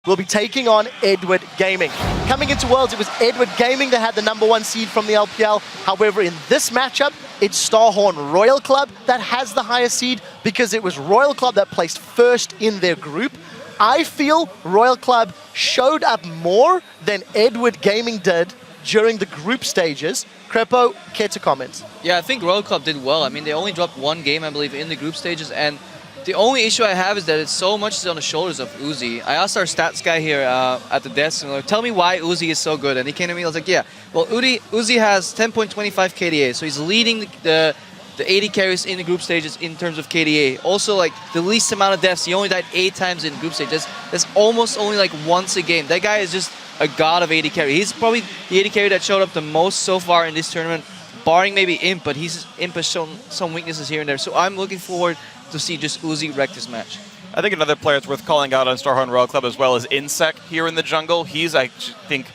will be taking on Edward Gaming. Coming into Worlds, it was Edward Gaming that had the #1 seed from the LPL. However, in this matchup, it's Starhorn Royal Club that has the higher seed because it was Royal Club that placed first in their group. I feel Royal Club showed up more than Edward Gaming did during the group stages. Crepo, care to comment? Yeah, I think Royal Club did well. I mean, they only dropped one game, I believe, in the group stages, and the only issue I have is that it's so much on the shoulders of Uzi. I asked our stats guy here at the desk, and like, tell me why Uzi is so good, and he came to me, I was like, yeah, well, Uzi has 10.25 KDA, so he's leading the AD carries in the group stages in terms of KDA. Also, like, the least amount of deaths, he only died 8 times in group stages. That's almost only like once a game. That guy is just a god of AD carry. He's probably the AD carry that showed up the most so far in this tournament, barring maybe Imp, but Imp has shown some weaknesses here and there. So I'm looking forward to see just Uzi wreck this match. I think another player that's worth calling out on Starhorn Royal Club as well is Insec here in the jungle. He's, I think,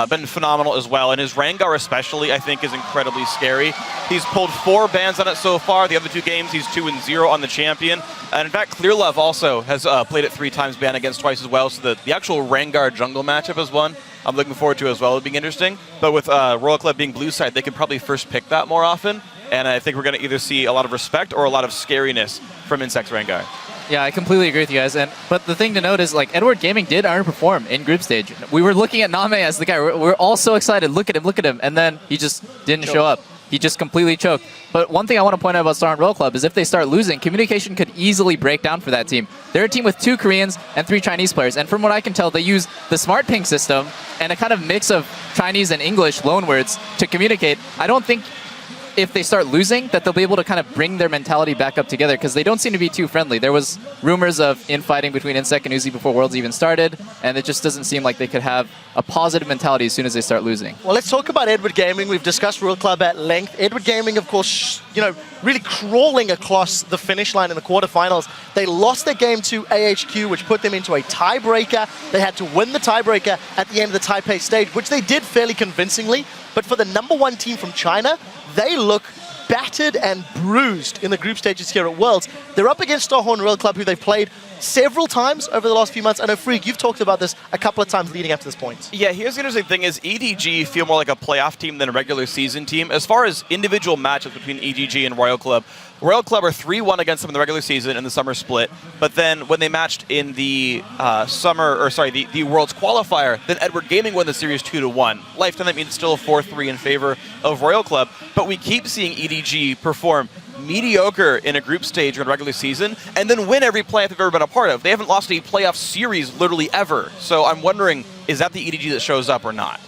been phenomenal as well, and his Rengar especially, I think, is incredibly scary. He's pulled 4 bans on it so far. The other 2 games, he's 2-0 on the champion. And in fact, Clearlove also has played it 3 times, banned against twice as well, so the actual Rengar jungle matchup is one I'm looking forward to as well. It being interesting. But with Royal Club being blue side, they can probably first pick that more often, and I think we're going to either see a lot of respect or a lot of scariness from Insect's Rengar. Yeah, I completely agree with you guys. But the thing to note is, like, Edward Gaming did underperform in group stage. We were looking at Name as the guy. We're all so excited. Look at him. And then he just didn't show up. He just completely choked. But one thing I want to point out about Starhorn Royal Club is if they start losing, communication could easily break down for that team. They're a team with 2 Koreans and 3 Chinese players. And from what I can tell, they use the smart ping system and a kind of mix of Chinese and English loanwords to communicate. I don't think if they start losing, that they'll be able to kind of bring their mentality back up together, because they don't seem to be too friendly. There was rumors of infighting between Insec and Uzi before Worlds even started, and it just doesn't seem like they could have a positive mentality as soon as they start losing. Well, let's talk about Edward Gaming. We've discussed Royal Club at length. Edward Gaming, of course, you know, really crawling across the finish line in the quarterfinals. They lost their game to AHQ, which put them into a tiebreaker. They had to win the tiebreaker at the end of the Taipei stage, which they did fairly convincingly. But for the #1 team from China, they look battered and bruised in the group stages here at Worlds. They're up against Starhorn Royal Club, who they've played several times over the last few months. I know, Freak, you've talked about this a couple of times leading up to this point. Yeah, here's the interesting thing is EDG feel more like a playoff team than a regular season team. As far as individual matchups between EDG and Royal Club are 3-1 against them in the regular season in the summer split. But then when they matched in the the Worlds qualifier, then Edward Gaming won the series 2-1. Lifetime, that means still a 4-3 in favor of Royal Club. But we keep seeing EDG perform mediocre in a group stage or in a regular season, and then win every playoff they've ever been a part of. They haven't lost a playoff series literally ever. So I'm wondering, is that the EDG that shows up or not?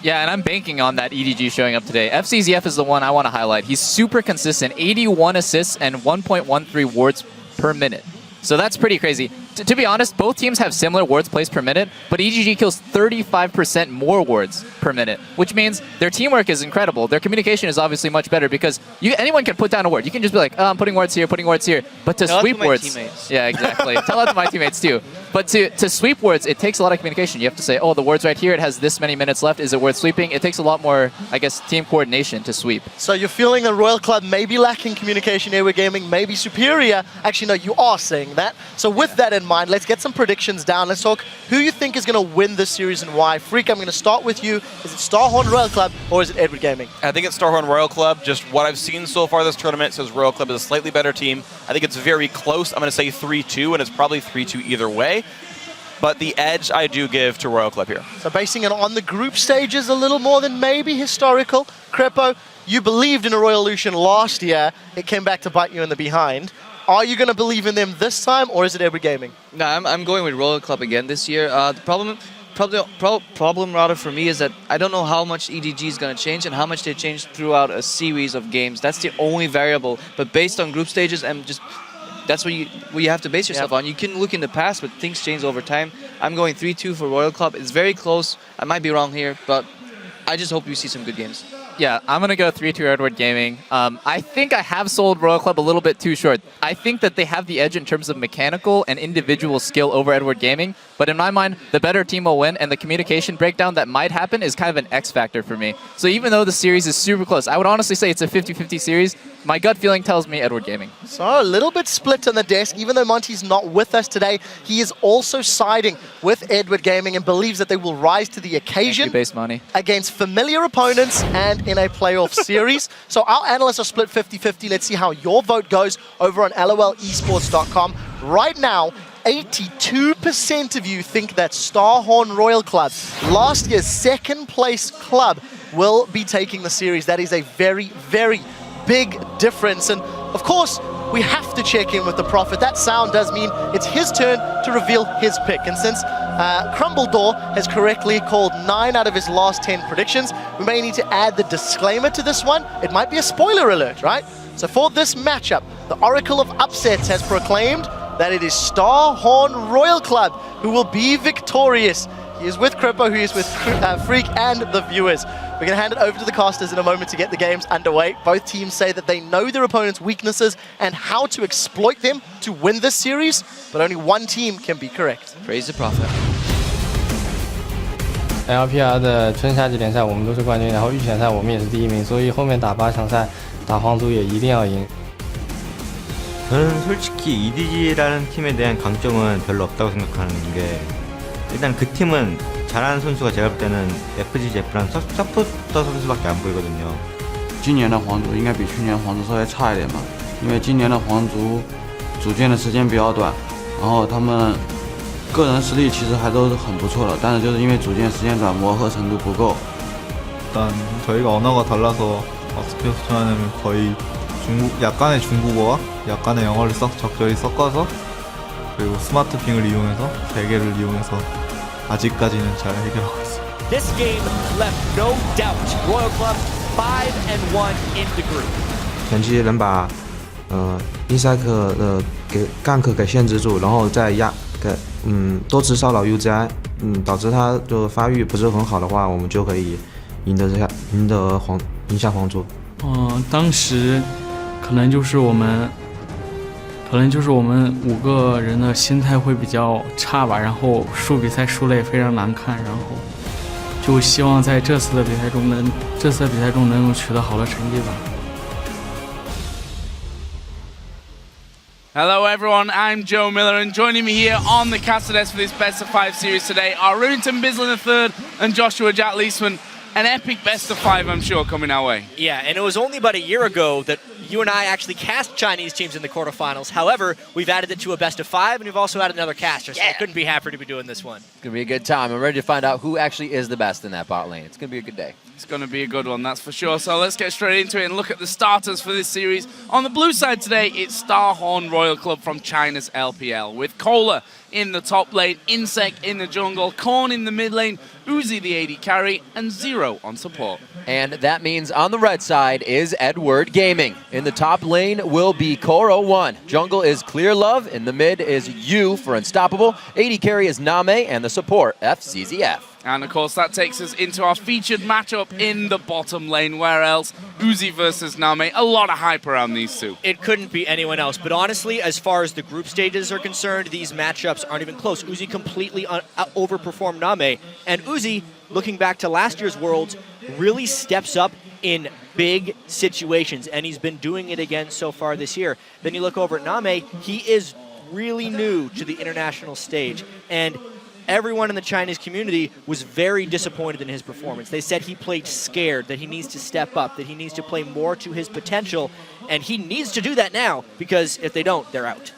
Yeah, and I'm banking on that EDG showing up today. FCZF is the one I want to highlight. He's super consistent, 81 assists and 1.13 wards per minute. So that's pretty crazy. To be honest, both teams have similar wards placed per minute, but EDG kills 35% more wards per minute, which means their teamwork is incredible. Their communication is obviously much better because anyone can put down a ward. You can just be like, oh, I'm putting wards here, But to sweep wards... Teammates. Yeah, exactly. Tell that to my teammates too. But to sweep wards, it takes a lot of communication. You have to say, oh, the ward's right here. It has this many minutes left. Is it worth sweeping? It takes a lot more, I guess, team coordination to sweep. So you're feeling the Royal Club may be lacking communication here with Gaming, may be superior. Actually, no, you are saying that. So with that in mind, let's get some predictions down. Let's talk who you think is going to win this series and why. Freak, I'm going to start with you. Is it Starhorn Royal Club or is it Edward Gaming? I think it's Starhorn Royal Club. Just what I've seen so far this tournament says Royal Club is a slightly better team. I think it's very close. I'm going to say 3-2, and it's probably 3-2 either way. But the edge I do give to Royal Club here. So basing it on the group stages a little more than maybe historical. Crepo, you believed in a Royal Lucian last year. It came back to bite you in the behind. Are you going to believe in them this time, or is it Edward Gaming? No, I'm going with Royal Club again this year. The problem rather for me is that I don't know how much EDG is going to change and how much they change throughout a series of games. That's the only variable. But based on group stages, that's what you have to base yourself on. You can look in the past, but things change over time. I'm going 3-2 for Royal Club. It's very close. I might be wrong here, but I just hope we see some good games. Yeah, I'm going to go 3-2 Edward Gaming. I think I have sold Royal Club a little bit too short. I think that they have the edge in terms of mechanical and individual skill over Edward Gaming, But in my mind, the better team will win, and the communication breakdown that might happen is kind of an X factor for me. So even though the series is super close, I would honestly say it's a 50-50 series. My gut feeling tells me Edward Gaming. So a little bit split on the desk. Even though Monty's not with us today, he is also siding with Edward Gaming and believes that they will rise to the occasion. Thank you, Base Money. Against familiar opponents and in a playoff series. So our analysts are split 50-50. Let's see how your vote goes over on lolesports.com. Right now, 82% of you think that Starhorn Royal Club, last year's second place club, will be taking the series. That is a very, very big difference. And of course, we have to check in with the Prophet. That sound does mean it's his turn to reveal his pick. And since Crumbledore has correctly called 9 out of his last 10 predictions, we may need to add the disclaimer to this one. It might be a spoiler alert, right? So for this matchup, the Oracle of Upsets has proclaimed that it is Starhorn Royal Club who will be victorious. He is with Crippo, who is with Freak and the viewers. We're going to hand it over to the casters in a moment to get the games underway. Both teams say that they know their opponent's weaknesses and how to exploit them to win this series, but only one team can be correct. Praise the Prophet. LPL 的春夏季联赛我们都是冠军，然后预选赛我们也是第1名，所以后面打8强赛打皇族也一定要赢。 저는 솔직히 EDG라는 팀에 대한 강점은 별로 없다고 생각하는 게 일단 그 팀은 잘하는 선수가 제가 볼 때는 FG 제프랑 서포터 선수밖에 안 보이거든요. 今年的皇族应该比去年皇族稍微差一点吧，因为今年的皇族组建的时间比较短，然后他们个人实力其实还都是很不错的，但是就是因为组建时间短，磨合程度不够。 일단 저희가 언어가 달라서 스페이스 토너는 거의 약간의 중국어와 약간의 영어를 적절히 섞어서 그리고 스마트 핑을 이용해서 3개를 이용해서 아직까지는 잘 해결하고 있습니다. This game left no doubt. Royal Club 5-1 in the group. 前期能把Insec 的gank给限制住，然后再多次骚扰 UZI， 导致他的发育不是很好的话，我们就可以赢下皇族。当时可能就是我们5个人的心态会比较差吧，然后输比赛输得也非常难看，然后就希望在这次的比赛中能够取得好的成绩吧。 Hello everyone, I'm Joe Miller, and joining me here on the caster desk for this best of 5 series today are Runington Bislin III and Joshua Jack Leesman. An epic best of 5, I'm sure, coming our way. Yeah, and it was only about a year ago that you and I actually cast Chinese teams in the quarterfinals. However, we've added it to a best of 5, and we've also added another caster, so I couldn't be happier to be doing this one. It's going to be a good time. I'm ready to find out who actually is the best in that bot lane. It's going to be a good day. It's going to be a good one, that's for sure. So let's get straight into it and look at the starters for this series. On the blue side today, it's Starhorn Royal Club from China's LPL, with Cola in the top lane, Insect in the jungle, Korn in the mid lane, Uzi the AD carry, and Zero on support. And that means on the red side is Edward Gaming. In the top lane will be Koro1. Jungle is Clear Love. In the mid is U for Unstoppable. AD carry is Name, and the support FCZF. And of course that takes us into our featured matchup in the bottom lane. Where else? Uzi versus Name. A lot of hype around these two. It couldn't be anyone else, but honestly, as far as the group stages are concerned, these matchups aren't even close. Uzi completely overperformed Name, and Uzi, looking back to last year's Worlds, really steps up in big situations, and he's been doing it again so far this year. Then you look over at Name, he is really new to the international stage, and everyone in the Chinese community was very disappointed in his performance. They said he played scared, that he needs to step up, that he needs to play more to his potential, and he needs to do that now, because if they don't, they're out.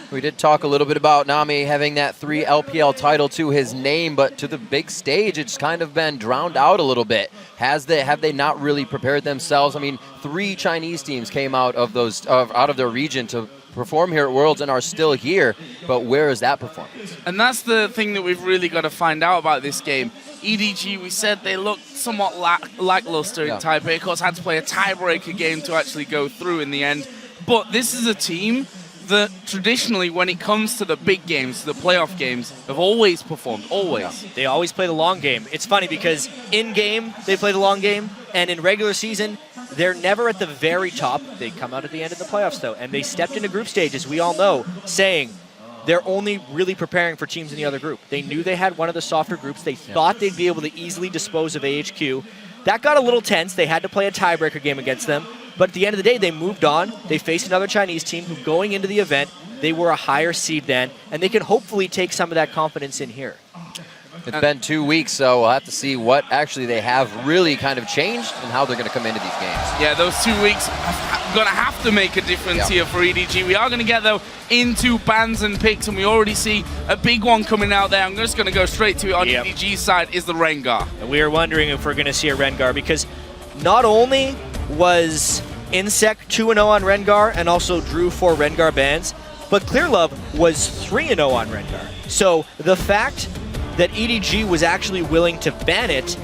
We did talk a little bit about Nami having that 3 LPL title to his name, but to the big stage, it's kind of been drowned out a little bit. Have they not really prepared themselves? I mean, 3 Chinese teams came out of their region to perform here at Worlds and are still here, but where is that performance? And that's the thing that we've really got to find out about this game. EDG, we said they looked somewhat lackluster in Taipei. Of course, had to play a tiebreaker game to actually go through in the end. But this is a team that traditionally, when it comes to the big games, the playoff games, have always performed, always. Yeah. They always play the long game. It's funny because in-game, they play the long game, and in regular season, they're never at the very top. They come out at the end of the playoffs, though, and they stepped into group stage, as we all know, saying, they're only really preparing for teams in the other group. They knew they had one of the softer groups. They thought they'd be able to easily dispose of AHQ. That got a little tense. They had to play a tiebreaker game against them. But at the end of the day, they moved on. They faced another Chinese team who, going into the event, they were a higher seed than, and they can hopefully take some of that confidence in here. It's been 2 weeks, so we'll have to see what actually they have really kind of changed and how they're going to come into these games. Yeah, those 2 weeks are going to have to make a difference here for EDG. We are going to get, though, into bans and picks, and we already see a big one coming out there. I'm just going to go straight to it on EDG's side is the Rengar. And we are wondering if we're going to see a Rengar, because not only was Insec 2-0 on Rengar and also drew 4 Rengar bans, but Clearlove was 3-0 on Rengar. So the fact that EDG was actually willing to ban it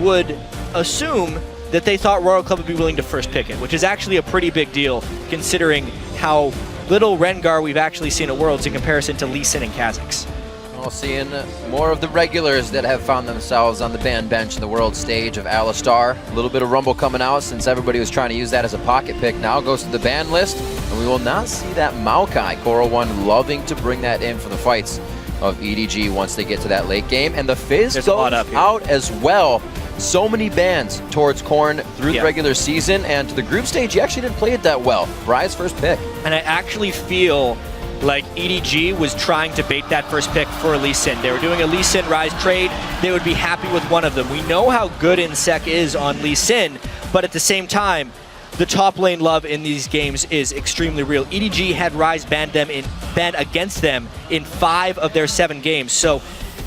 would assume that they thought Royal Club would be willing to first pick it, which is actually a pretty big deal considering how little Rengar we've actually seen at Worlds in comparison to Lee Sin and Kha'Zix. Well, seeing more of the regulars that have found themselves on the ban bench in the world stage of Alistar. A little bit of Rumble coming out since everybody was trying to use that as a pocket pick. Now goes to the ban list, and we will not see that Maokai. Coral One loving to bring that in for the fights of EDG once they get to that late game. And the Fizz goes out as well. So many bans towards Korn through the regular season, and to the group stage, he actually didn't play it that well. Rise first pick. And I actually feel like EDG was trying to bait that first pick for Lee Sin. They were doing a Lee Sin Rise trade. They would be happy with one of them. We know how good Insec is on Lee Sin, but at the same time, the top lane love in these games is extremely real. EDG had Rise banned against them in 5 of their 7 games. So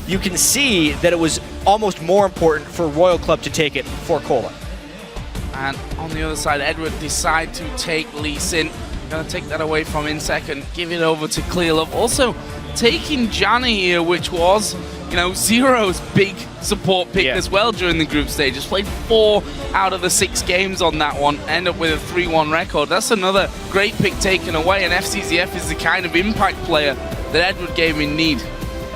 you can see that it was almost more important for Royal Club to take it for Cola. And on the other side, Edward decide to take Lee Sin. Gonna take that away from Insec and give it over to Clearlove. Also taking Janna here, which was, you know, Zero's big support pick as well during the group stages. Played 4 out of the 6 games on that one. End up with a 3-1 record. That's another great pick taken away, and FCZF is the kind of impact player that Edward Gaming need.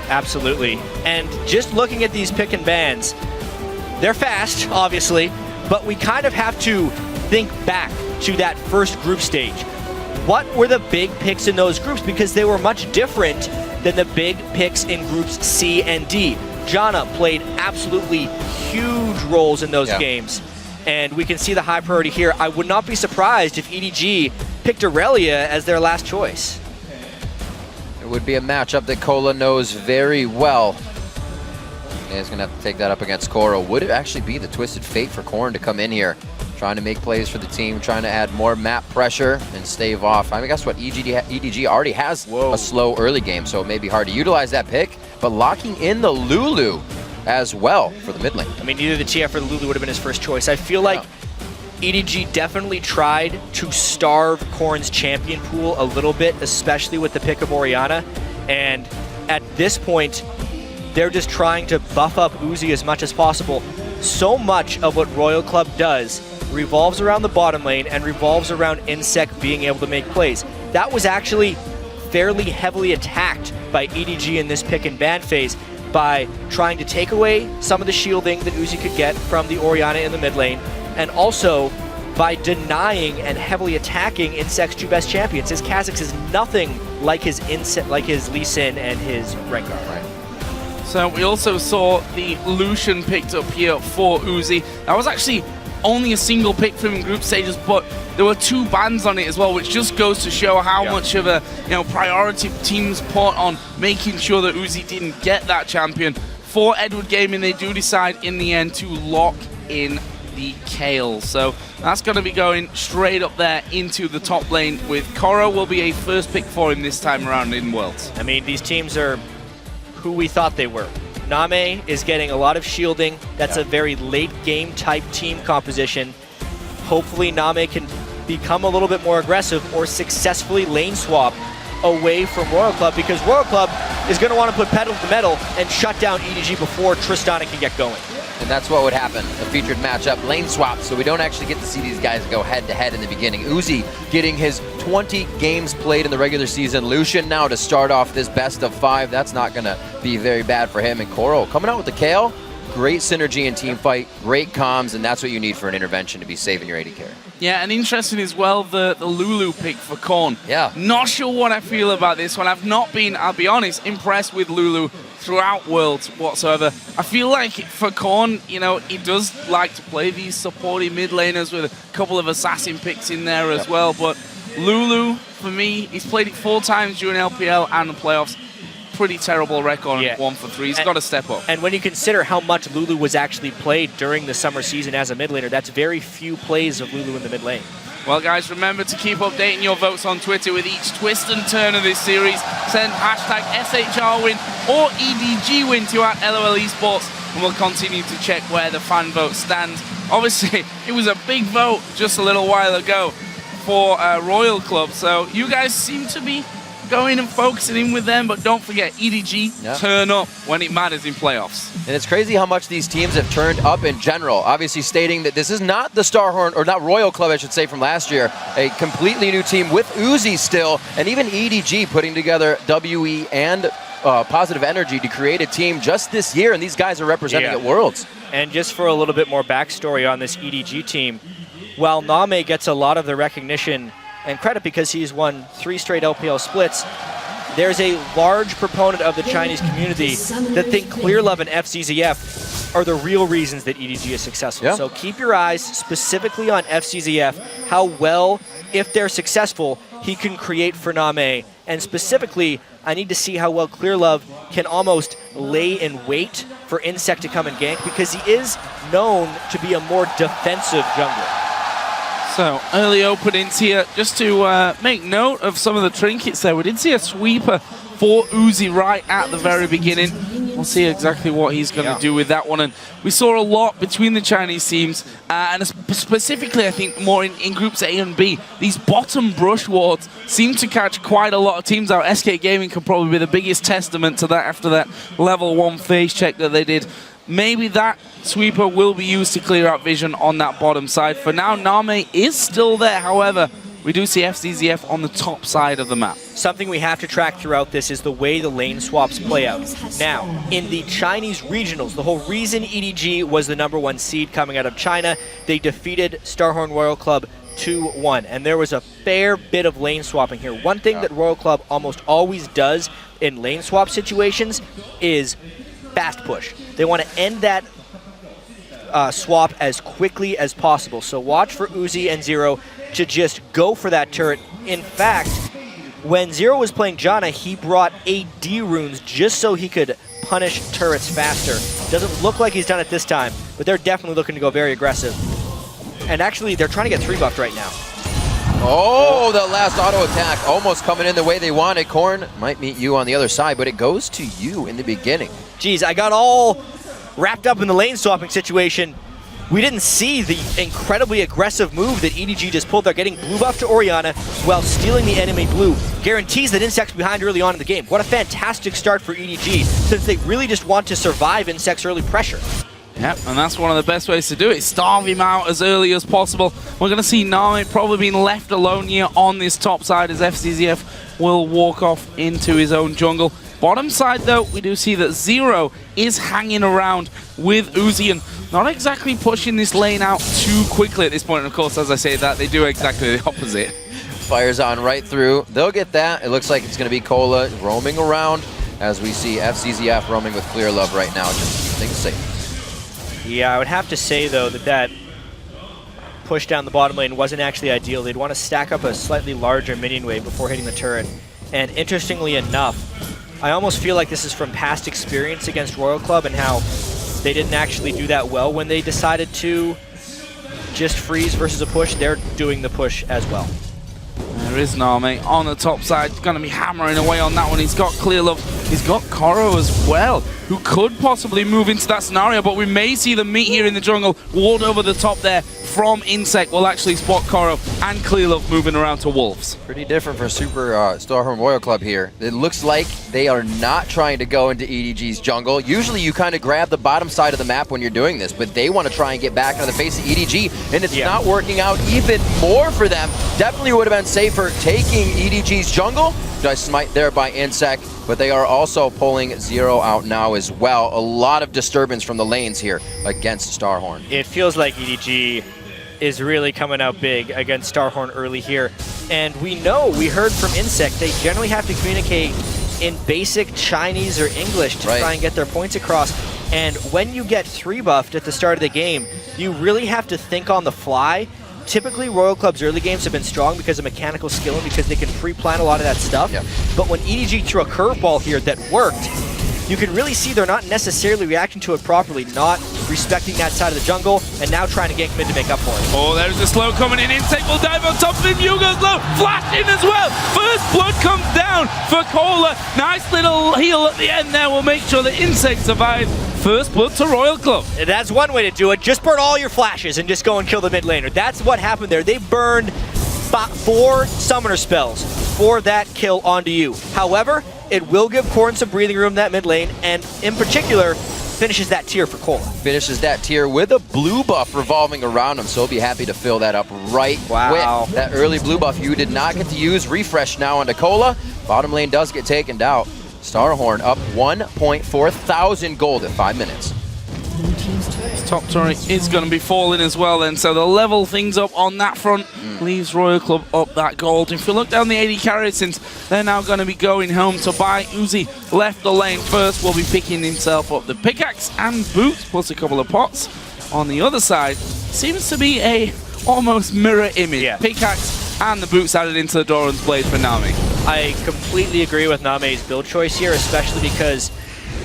Absolutely. And just looking at these pick and bans, they're fast, obviously, but we kind of have to think back to that first group stage. What were the big picks in those groups? Because they were much different than the big picks in groups C and D. Janna played absolutely huge roles in those games, and we can see the high priority here. I would not be surprised if EDG picked Aurelia as their last choice. It would be a matchup that Cola knows very well. He's going to have to take that up against Coral. Would it actually be the twisted fate for Korn to come in here? Trying to make plays for the team, trying to add more map pressure and stave off. I mean, guess what? EDG already has a slow early game, so it may be hard to utilize that pick, but locking in the Lulu as well for the mid lane. I mean, either the TF or the Lulu would have been his first choice. I feel like EDG definitely tried to starve Korn's champion pool a little bit, especially with the pick of Orianna, and at this point, they're just trying to buff up Uzi as much as possible. So much of what Royal Club does revolves around the bottom lane and revolves around Insec being able to make plays. That was actually fairly heavily attacked by EDG in this pick and ban phase by trying to take away some of the shielding that Uzi could get from the Orianna in the mid lane, and also by denying and heavily attacking Insec's 2 best champions. His Kha'Zix is nothing like his Lee Sin and his Rengar. Right. So we also saw the Lucian picked up here for Uzi. That was actually only a single pick from in group stages, but there were 2 bans on it as well, which just goes to show how much of a priority teams put on making sure that Uzi didn't get that champion. For Edward Gaming, they do decide in the end to lock in the Kale. So that's going to be going straight up there into the top lane with Koro will be a first pick for him this time around in Worlds. I mean, these teams are who we thought they were. Name is getting a lot of shielding. That's a very late game type team composition. Hopefully Name can become a little bit more aggressive or successfully lane swap away from Royal Club, because Royal Club is going to want to put pedal to the metal and shut down EDG before Tristana can get going. And that's what would happen. A featured matchup, lane swap, so we don't actually get to see these guys go head-to-head in the beginning. Uzi getting his 20 games played in the regular season. Lucian now to start off this best of 5. That's not going to be very bad for him. And Coral coming out with the Kale. great synergy in team fight, great comms, and that's what you need for an intervention to be saving your AD carry. Yeah, and interesting as well, the Lulu pick for Korn. Yeah. Not sure what I feel about this one. I've not been, I'll be honest, impressed with Lulu throughout Worlds whatsoever. I feel like for Korn, you know, he does like to play these supporting mid laners with a couple of assassin picks in there as well. But Lulu, for me, he's played it 4 times during LPL and the playoffs. Pretty terrible record, 1 for 3. He's got to step up. And when you consider how much Lulu was actually played during the summer season as a mid laner, that's very few plays of Lulu in the mid lane. Well, guys, remember to keep updating your votes on Twitter with each twist and turn of this series. Send hashtag SHR win or EDG win to @LOL Esports, and we'll continue to check where the fan vote stands. Obviously, it was a big vote just a little while ago for Royal Club, so you guys seem to be going and focusing in with them, but don't forget, EDG turn up when it matters in playoffs. And it's crazy how much these teams have turned up in general, obviously stating that this is not the Starhorn, or not Royal Club, I should say, from last year, a completely new team with Uzi still, and even EDG putting together WE and Positive Energy to create a team just this year, and these guys are representing at Worlds. And just for a little bit more backstory on this EDG team, while Name gets a lot of the recognition and credit because he's won 3 straight LPL splits, there's a large proponent of the Chinese community that think ClearLove and FZZF are the real reasons that EDG is successful. So keep your eyes specifically on FZZF, how well, if they're successful, he can create for Name. And specifically, I need to see how well ClearLove can almost lay in wait for Insect to come and gank, because he is known to be a more defensive jungler. So, early openings here, just to make note of some of the trinkets there. We did see a sweeper for Uzi right at the very beginning. We'll see exactly what he's going to do with that one. And we saw a lot between the Chinese teams, and specifically, I think, more in groups A and B. These bottom brush wards seem to catch quite a lot of teams out. SK Gaming can probably be the biggest testament to that after that level 1 phase check that they did. Maybe that sweeper will be used to clear out vision on that bottom side. For now, Name is still there. However, we do see FZZF on the top side of the map. Something we have to track throughout this is the way the lane swaps play out. Now, in the Chinese regionals, the whole reason EDG was the #1 seed coming out of China, they defeated Starhorn Royal Club 2-1, and there was a fair bit of lane swapping here. One thing that Royal Club almost always does in lane swap situations is fast push. They want to end that swap as quickly as possible. So watch for Uzi and Zero to just go for that turret. In fact, when Zero was playing Janna, he brought AD runes just so he could punish turrets faster. Doesn't look like he's done it this time, but they're definitely looking to go very aggressive. And actually, they're trying to get 3-buffed right now. Oh, the last auto attack almost coming in the way they wanted. Korn might meet you on the other side, but it goes to you in the beginning. Geez, I got all wrapped up in the lane swapping situation. We didn't see the incredibly aggressive move that EDG just pulled. They're getting blue buff to Orianna while stealing the enemy blue. Guarantees that Insect's behind early on in the game. What a fantastic start for EDG, since they really just want to survive Insect's early pressure. Yep, and that's one of the best ways to do it. Starve him out as early as possible. We're going to see Name probably being left alone here on this top side as FZZF will walk off into his own jungle. Bottom side, though, we do see that Zero is hanging around with Uzi and not exactly pushing this lane out too quickly at this point. And of course, as I say that, they do exactly the opposite. Fires on right through. They'll get that. It looks like it's going to be Cola roaming around as we see FZZF roaming with ClearLove right now, just to keep things safe. Yeah, I would have to say, though, that push down the bottom lane wasn't actually ideal. They'd want to stack up a slightly larger minion wave before hitting the turret. And interestingly enough, I almost feel like this is from past experience against Royal Club and how they didn't actually do that well when they decided to just freeze versus a push. They're doing the push as well. There is Name on the top side, going to be hammering away on that one. He's got ClearLove, he's got Koro as well, who could possibly move into that scenario, but we may see them meet here in the jungle. Ward over the top there from Insect will actually spot Koro and ClearLove moving around to Wolves. Pretty different for Super Starhorn Royal Club here. It looks like they are not trying to go into EDG's jungle. Usually you kind of grab the bottom side of the map when you're doing this, but they want to try and get back into the face of EDG, and it's not working out even more for them. Definitely would have been safer taking EDG's jungle, Nice smite there by Insect, but they are also pulling Zero out now as well. A lot of disturbance from the lanes here against Starhorn. It feels like EDG is really coming out big against Starhorn early here. And we heard from Insect, they generally have to communicate in basic Chinese or English to try and get their points across. And when you get 3-buffed at the start of the game, you really have to think on the fly. Typically, Royal Club's early games have been strong because of mechanical skill and because they can pre-plan a lot of that stuff. But when EDG threw a curveball here that worked, you can really see they're not necessarily reacting to it properly, not respecting that side of the jungle, and now trying to gank mid to make up for it. Oh, there's a slow coming in. Insect will dive on top of him. Yugo's low. Flash in as well. First blood comes down for Cola. Nice little heal at the end there will make sure that Insect survives. First blood to Royal Club. That's one way to do it. Just burn all your flashes and just go and kill the mid laner. That's what happened there. They burned 4 summoner spells for that kill onto you. However, it will give Corrin some breathing room in that mid lane, and in particular, finishes that tier for Cola. Finishes that tier with a blue buff revolving around him, so he'll be happy to fill that up right quick. That early blue buff you did not get to use. Refresh now onto Cola. Bottom lane does get taken out. Starhorn up 1.4 thousand gold at 5 minutes. Top turret is going to be falling as well then, so they'll level things up on that front. Leaves Royal Club up that gold. If you look down the AD carry, since they're now going to be going home to buy, Uzi left the lane first, will be picking himself up the pickaxe and boots, plus a couple of pots. On the other side, seems to be a almost mirror image. Pickaxe and the boots added into the Doran's blade for Nami. I completely agree with Name's build choice here, especially because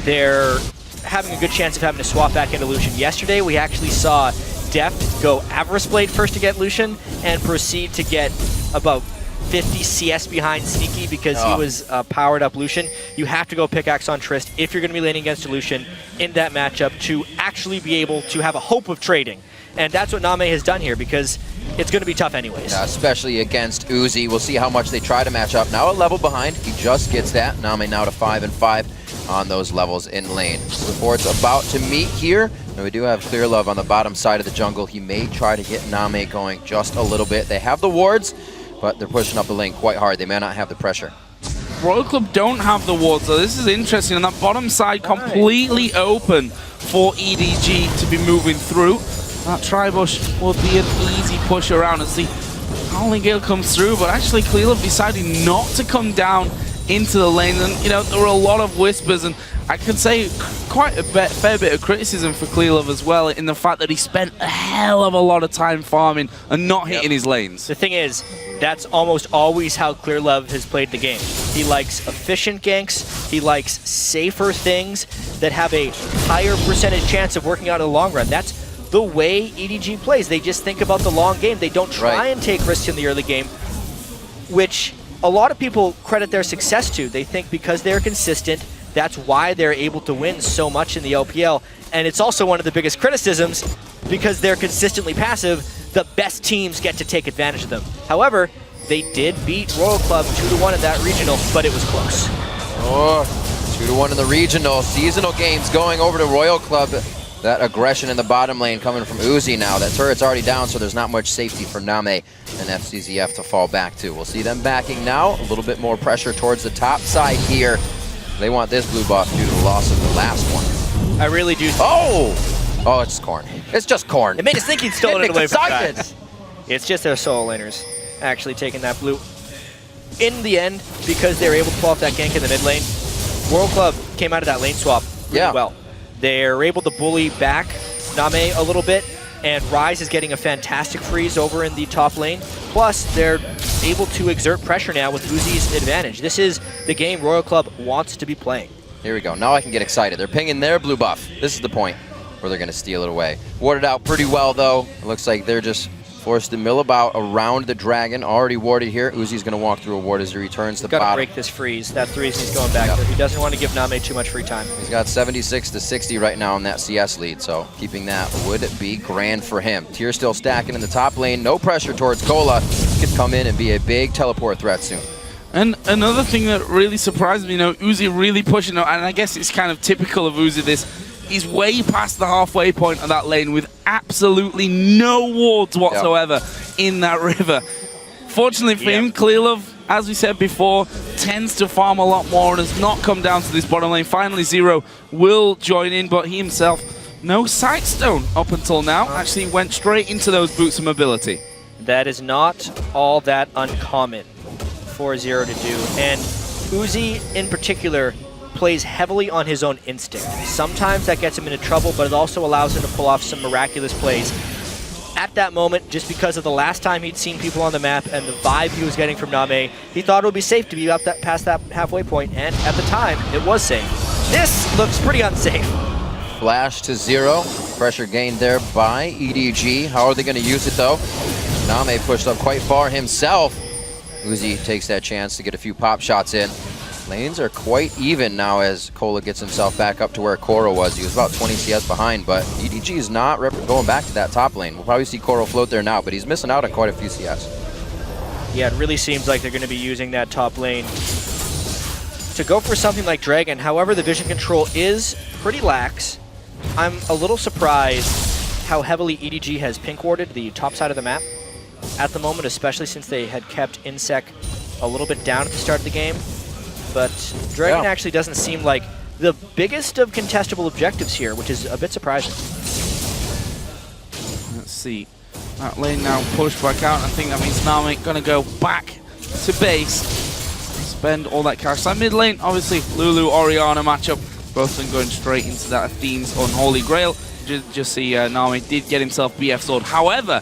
they're having a good chance of having to swap back into Lucian. Yesterday, we actually saw Deft go Avarice Blade first to get Lucian and proceed to get about 50 CS behind Sneaky because he was powered up Lucian. You have to go pickaxe on Trist if you're going to be laning against a Lucian in that matchup to actually be able to have a hope of trading. And that's what Name has done here because it's going to be tough anyways. Yeah, especially against Uzi. We'll see how much they try to match up. Now a level behind. He just gets that. Name now to 5 and 5 on those levels in lane. Reports about to meet here. And we do have Clear Love on the bottom side of the jungle. He may try to get Name going just a little bit. They have the wards, but they're pushing up the lane quite hard. They may not have the pressure. Royal Club don't have the wards, so this is interesting. And that bottom side completely open for EDG to be moving through. That Tribush will be an easy push around and see Howling Gale comes through, but actually Clear Love decided not to come down into the lane. And, you know, there were a lot of whispers, and I could say quite a fair bit of criticism for Clear Love as well in the fact that he spent a hell of a lot of time farming and not hitting his lanes. The thing is, that's almost always how Clear Love has played the game. He likes efficient ganks, he likes safer things that have a higher percentage chance of working out in the long run. That's the way EDG plays. They just think about the long game. They don't try and take risks in the early game, which a lot of people credit their success to. They think because they're consistent, that's why they're able to win so much in the LPL. And it's also one of the biggest criticisms because they're consistently passive, the best teams get to take advantage of them. However, they did beat Royal Club 2-1 in that regional, but it was close. Oh, 2-1 in the regional. Seasonal games going over to Royal Club. That aggression in the bottom lane coming from Uzi now. That turret's already down, so there's not much safety for Name and FCZF to fall back to. We'll see them backing now. A little bit more pressure towards the top side here. They want this blue buff due to the loss of the last one. I really do. Oh, it's Corn. It's just Corn. It made us think he'd stolen it away from guys. It's just their solo laners actually taking that blue. In the end, because they were able to pull off that gank in the mid lane, Royal Club came out of that lane swap really well. They're able to bully back Name a little bit, and Rise is getting a fantastic freeze over in the top lane. Plus, they're able to exert pressure now with Uzi's advantage. This is the game Royal Club wants to be playing. Here we go. Now I can get excited. They're pinging their blue buff. This is the point where they're going to steal it away. Warded out pretty well, though. It looks like they're just forced to mill about around the dragon. Already warded here. Uzi's going to walk through a ward as he returns to the bottom. Got to break this freeze. That freeze he's going back there. He doesn't want to give Name too much free time. He's got 76 to 60 right now in that CS lead, so keeping that would be grand for him. Tier still stacking in the top lane. No pressure towards Cola. He could come in and be a big teleport threat soon. And another thing that really surprised me, you know, Uzi really pushing out, and I guess it's kind of typical of Uzi this, he's way past the halfway point of that lane with absolutely no wards whatsoever in that river. Fortunately for him, Clear Love as we said before, tends to farm a lot more and has not come down to this bottom lane. Finally, Zero will join in, but he himself, no Sightstone up until now. Actually went straight into those boots of mobility. That is not all that uncommon for Zero to do. And Uzi, in particular, plays heavily on his own instinct. Sometimes that gets him into trouble, but it also allows him to pull off some miraculous plays. At that moment, just because of the last time he'd seen people on the map and the vibe he was getting from Name, he thought it would be safe to be up that past that halfway point, and at the time, it was safe. This looks pretty unsafe. Flash to Zero. Pressure gained there by EDG. How are they going to use it, though? Name pushed up quite far himself. Uzi takes that chance to get a few pop shots in. Lanes are quite even now as Cola gets himself back up to where Koro was. He was about 20 CS behind, but EDG is not going back to that top lane. We'll probably see Koro float there now, but he's missing out on quite a few CS. Yeah, it really seems like they're going to be using that top lane to go for something like Dragon. However, the vision control is pretty lax. I'm a little surprised how heavily EDG has pink warded the top side of the map at the moment, especially since they had kept Insec a little bit down at the start of the game. But Dragon actually doesn't seem like the biggest of contestable objectives here, which is a bit surprising. Let's see. That lane now pushed back out. I think that means Name going to go back to base. Spend all that cash. That mid lane, obviously, Lulu-Orianna matchup. Both of them going straight into that Athene's Unholy Grail. Just see Name did get himself BF sword. However,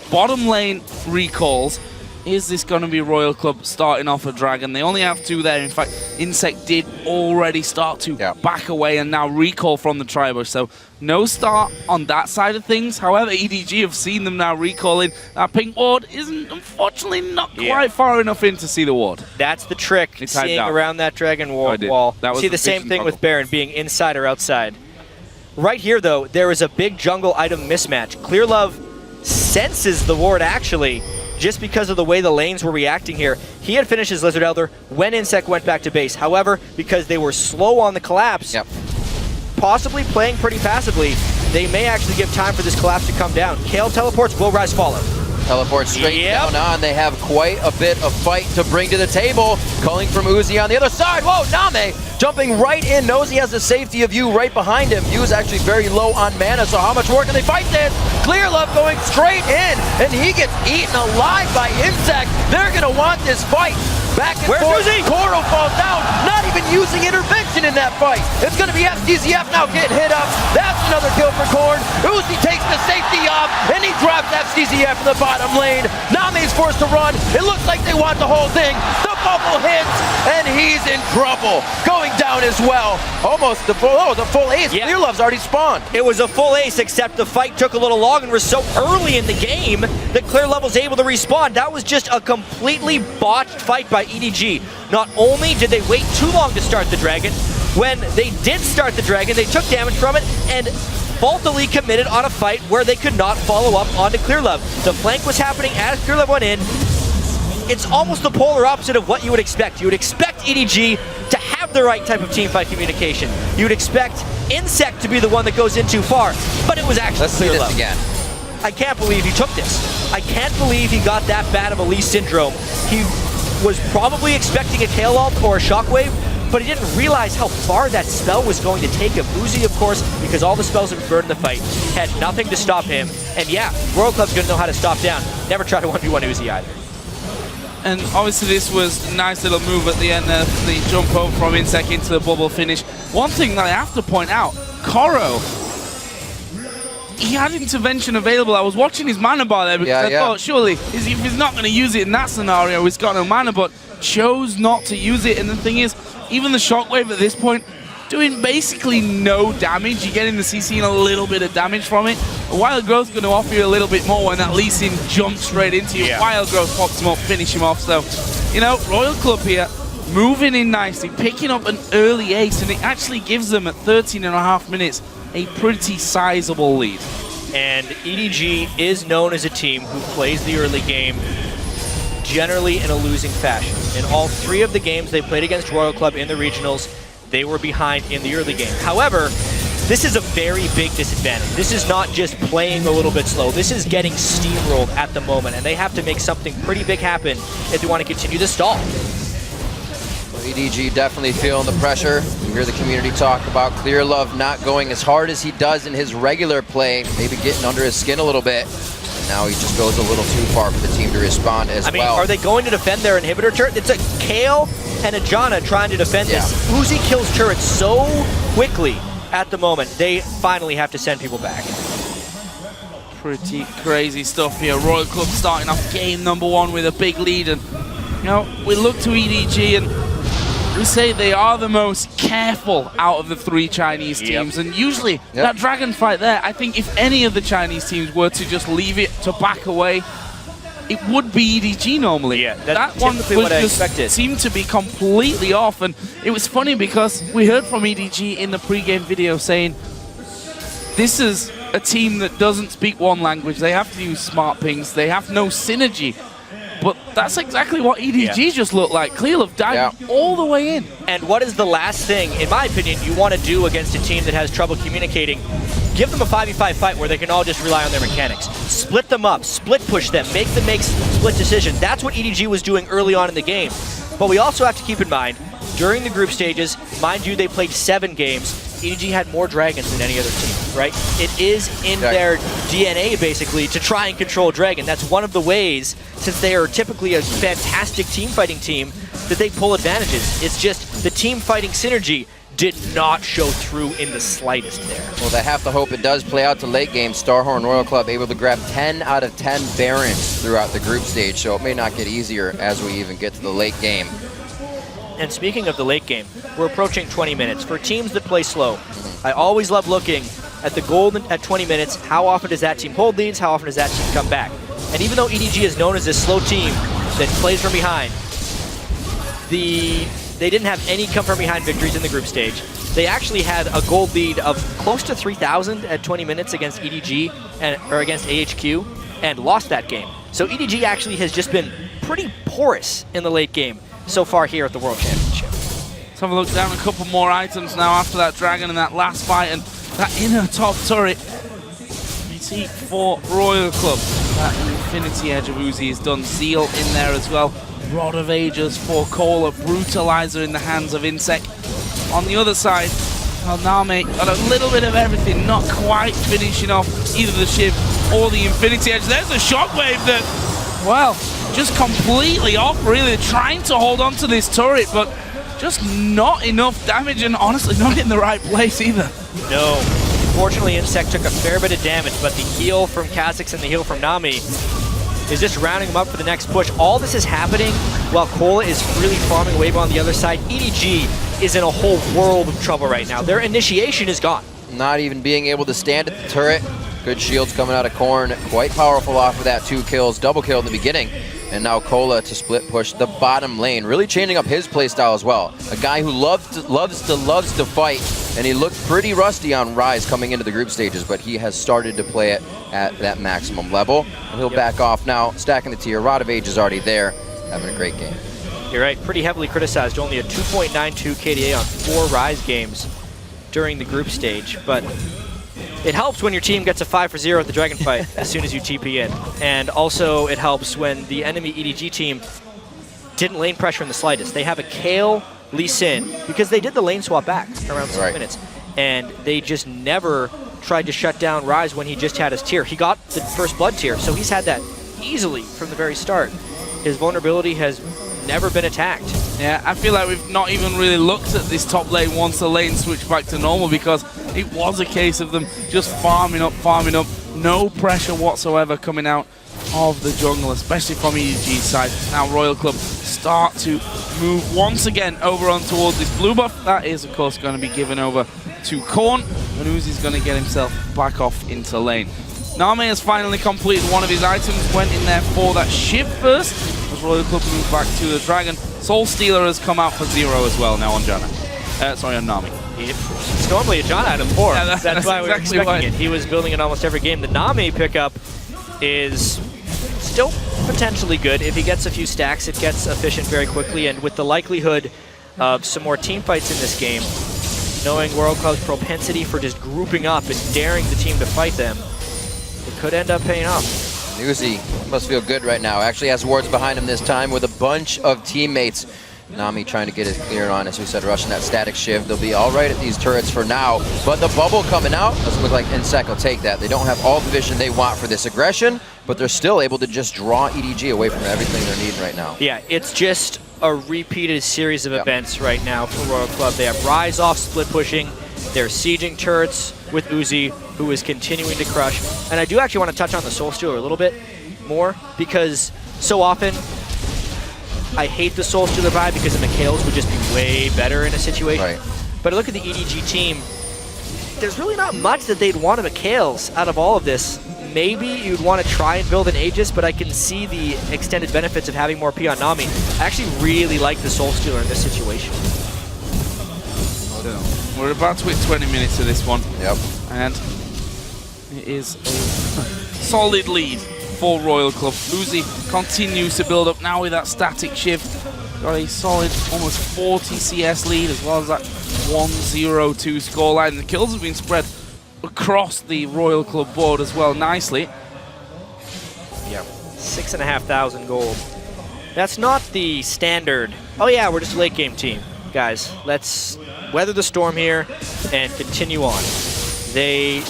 bottom lane recalls. Is this going to be Royal Club starting off a Dragon? They only have 2 there. In fact, Insect did already start to back away and now recall from the Tribush. So no start on that side of things. However, EDG have seen them now recalling. That pink ward isn't, unfortunately, not quite far enough in to see the ward. That's the trick, seeing around that Dragon wall. That was see the same thing with Baron being inside or outside. Right here, though, there is a big jungle item mismatch. Clearlove senses the ward, actually, just because of the way the lanes were reacting here. He had finished his Lizard Elder when Insect went back to base. However, because they were slow on the collapse, possibly playing pretty passively, they may actually give time for this collapse to come down. Kale teleports, will rise follow. Teleport straight down on. They have quite a bit of fight to bring to the table. Calling from Uzi on the other side. Whoa, Name jumping right in. Knows he has the safety of Yu right behind him. Yu is actually very low on mana, so how much more can they fight this? Clearlove going straight in, and he gets eaten alive by Insect. They're going to want this fight. Back and forth. Koro falls down, not even using intervention in that fight. It's going to be FDZF now getting hit up. That's another kill for Korn. Uzi takes the safety off, and he drops FDZF in the bottom lane. Name's forced to run. It looks like they want the whole thing. The bubble hits, and he's in trouble. Going down as well. Almost the full ace. Clearlove's already spawned. It was a full ace, except the fight took a little long and was so early in the game that Clearlove was able to respawn. That was just a completely botched fight by EDG. Not only did they wait too long to start the Dragon, when they did start the Dragon, they took damage from it and faultily committed on a fight where they could not follow up onto Clearlove. The flank was happening as Clearlove went in. It's almost the polar opposite of what you would expect. You would expect EDG to have the right type of teamfight communication. You would expect Insect to be the one that goes in too far, but it was actually Clearlove. Let's see this again. I can't believe he took this. I can't believe he got that bad of a Lee syndrome. He was probably expecting a Kale ult or a Shockwave, but he didn't realize how far that spell was going to take him. Uzi, of course, because all the spells have been burned in the fight, had nothing to stop him. And yeah, Royal Club's going to know how to stop down. Never try to 1v1 Uzi either. And obviously this was a nice little move at the end of the jump over from Insect into the bubble finish. One thing that I have to point out, Koro, he had intervention available. I was watching his mana bar there because I thought surely if he's not going to use it in that scenario, he's got no mana, but chose not to use it. And the thing is, even the Shockwave at this point, doing basically no damage. You're getting the CC and a little bit of damage from it. Wild Growth's going to offer you a little bit more when that Lee Sin jumps straight into you. Wild Growth pops him up, finish him off. So, you know, Royal Club here, moving in nicely, picking up an early ace, and it actually gives them at 13.5 minutes a pretty sizable lead. And EDG is known as a team who plays the early game generally in a losing fashion. In all 3 of the games they played against Royal Club in the regionals, they were behind in the early game. However, this is a very big disadvantage. This is not just playing a little bit slow. This is getting steamrolled at the moment, and they have to make something pretty big happen if they want to continue to stall. EDG definitely feeling the pressure. You hear the community talk about Clear Love not going as hard as he does in his regular play, maybe getting under his skin a little bit. And now he just goes a little too far for the team to respond as well. I mean, are they going to defend their inhibitor turret? It's a Kale and a Janna trying to defend this. Uzi kills turrets so quickly at the moment. They finally have to send people back. Pretty crazy stuff here. Royal Club starting off game number 1 with a big lead. And, you know, we look to EDG and we say they are the most careful out of the 3 Chinese teams, and usually that dragon fight there, I think if any of the Chinese teams were to just leave it to back away, it would be EDG normally. Yeah, that one was what I just expected. seemed to be completely off, and it was funny because we heard from EDG in the pre-game video saying this is a team that doesn't speak one language. They have to use smart pings. They have no synergy. But that's exactly what EDG just looked like. Clear Love diving all the way in. And what is the last thing, in my opinion, you want to do against a team that has trouble communicating? Give them a 5v5 fight where they can all just rely on their mechanics. Split them up, split push them, make them make split decisions. That's what EDG was doing early on in the game. But we also have to keep in mind, during the group stages, mind you, they played 7 games. EDG had more dragons than any other team, right? It is in their DNA, basically, to try and control dragon. That's one of the ways, since they are typically a fantastic team fighting team, that they pull advantages. It's just the team fighting synergy did not show through in the slightest there. Well, they have to hope it does play out to late game. Starhorn Royal Club able to grab 10 out of 10 Barons throughout the group stage, so it may not get easier as we even get to the late game. And speaking of the late game, we're approaching 20 minutes. For teams that play slow, I always love looking at the goal at 20 minutes. How often does that team hold leads? How often does that team come back? And even though EDG is known as this slow team that plays from behind, they didn't have any come from behind victories in the group stage. They actually had a gold lead of close to 3,000 at 20 minutes against EDG or against AHQ and lost that game. So EDG actually has just been pretty porous in the late game so far here at the World Championship. Let's have a look down a couple more items now after that dragon and that last fight and that inner top turret. You see for Royal Club, that Infinity Edge of Uzi is done. Zeal in there as well. Rod of Ages for Cole, a Brutalizer in the hands of Insect. On the other side, Name got a little bit of everything, not quite finishing off either the Shiv or the Infinity Edge. There's a Shockwave that, well, just completely off, really, trying to hold on to this turret, but just not enough damage, and honestly, not in the right place either. No. Unfortunately, Insect took a fair bit of damage, but the heal from Kha'Zix and the heal from Nami is just rounding him up for the next push. All this is happening while Cola is really farming wave on the other side. EDG is in a whole world of trouble right now. Their initiation is gone. Not even being able to stand at the turret. Good shields coming out of Korn. Quite powerful off of that 2 kills. Double kill in the beginning. And now Cola to split push the bottom lane. Really changing up his playstyle as well. A guy who loves to fight. And he looked pretty rusty on Rise coming into the group stages, but he has started to play it at that maximum level. And he'll back off now, stacking the tier. Rod of Age is already there, having a great game. You're right, pretty heavily criticized. Only a 2.92 KDA on 4 Rise games during the group stage, but it helps when your team gets a 5 for 0 at the Dragon fight as soon as you TP in. And also it helps when the enemy EDG team didn't lane pressure in the slightest. They have a Kale Lee Sin because they did the lane swap back around 6 minutes. And they just never tried to shut down Rise when he just had his tier. He got the first blood tier, so he's had that easily from the very start. His vulnerability has never been attacked. Yeah, I feel like we've not even really looked at this top lane once the lane switched back to normal, because it was a case of them just farming up, no pressure whatsoever coming out of the jungle, especially from EDG's side. Now Royal Club start to move once again over on towards this blue buff. That is, of course, going to be given over to Korn, and Uzi's going to get himself back off into lane. Name has finally completed one of his items, went in there for that Shiv first, as Royal Club moved back to the Dragon. Soul Stealer has come out for 0 as well now on Janna. Sorry, on Nami. It's normally a Janna out of 4. Yeah, that's why we were expecting it. He was building it almost every game. The Nami pickup is still potentially good. If he gets a few stacks, it gets efficient very quickly, and with the likelihood of some more team fights in this game, knowing World Club's propensity for just grouping up and daring the team to fight them, it could end up paying off. Uzi must feel good right now. Actually has wards behind him this time with a bunch of teammates. Nami trying to get it clear on, as we said, rushing that static shiv. They'll be all right at these turrets for now, but the bubble coming out doesn't look like NSEC will take that. They don't have all the vision they want for this aggression, but they're still able to just draw EDG away from everything they're needing right now. Yeah, it's just a repeated series of events right now for Royal Club. They have Rise off split pushing, they're sieging turrets with Uzi, who is continuing to crush. And I do actually want to touch on the Soul Stealer a little bit more, because so often I hate the Soul Stealer vibe because the Mikhails would just be way better in a situation. Right. But I look at the EDG team, there's really not much that they'd want of Mikhails out of all of this. Maybe you'd want to try and build an Aegis, but I can see the extended benefits of having more P on Nami. I actually really like the Soul Stealer in this situation. We're about to hit 20 minutes of this one. Yep. And it is a solid lead for Royal Club. Uzi continues to build up now with that static shift. Got a solid almost 40 CS lead, as well as that 1-0-2 scoreline. The kills have been spread across the Royal Club board as well nicely. Yep. 6,500 gold. That's not the standard, oh yeah, we're just a late game team. Guys, let's weather the storm here and continue on. They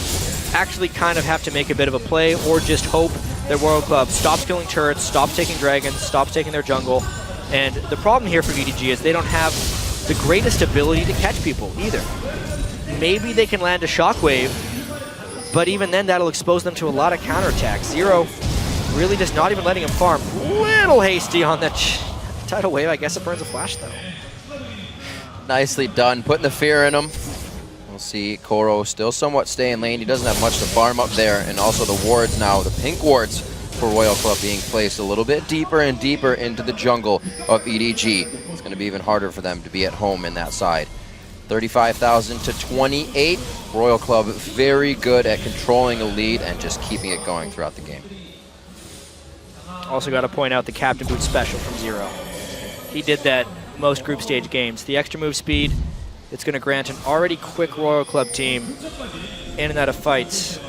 actually kind of have to make a bit of a play, or just hope that World Club stops killing turrets, stops taking dragons, stops taking their jungle. And the problem here for EDG is they don't have the greatest ability to catch people either. Maybe they can land a shockwave, but even then that'll expose them to a lot of counterattacks. Zero really just not even letting him farm. Little hasty on that tidal wave. I guess it burns a flash though. Nicely done, putting the fear in him. We'll see Koro still somewhat stay in lane. He doesn't have much to farm up there, and also the wards now, the pink wards for Royal Club being placed a little bit deeper and deeper into the jungle of EDG. It's going to be even harder for them to be at home in that side. 35,000 to 28. Royal Club very good at controlling a lead and just keeping it going throughout the game. Also got to point out the Captain Boot special from Zero. He did that most group stage games. The extra move speed, it's going to grant an already quick Royal Club team in and out of fights.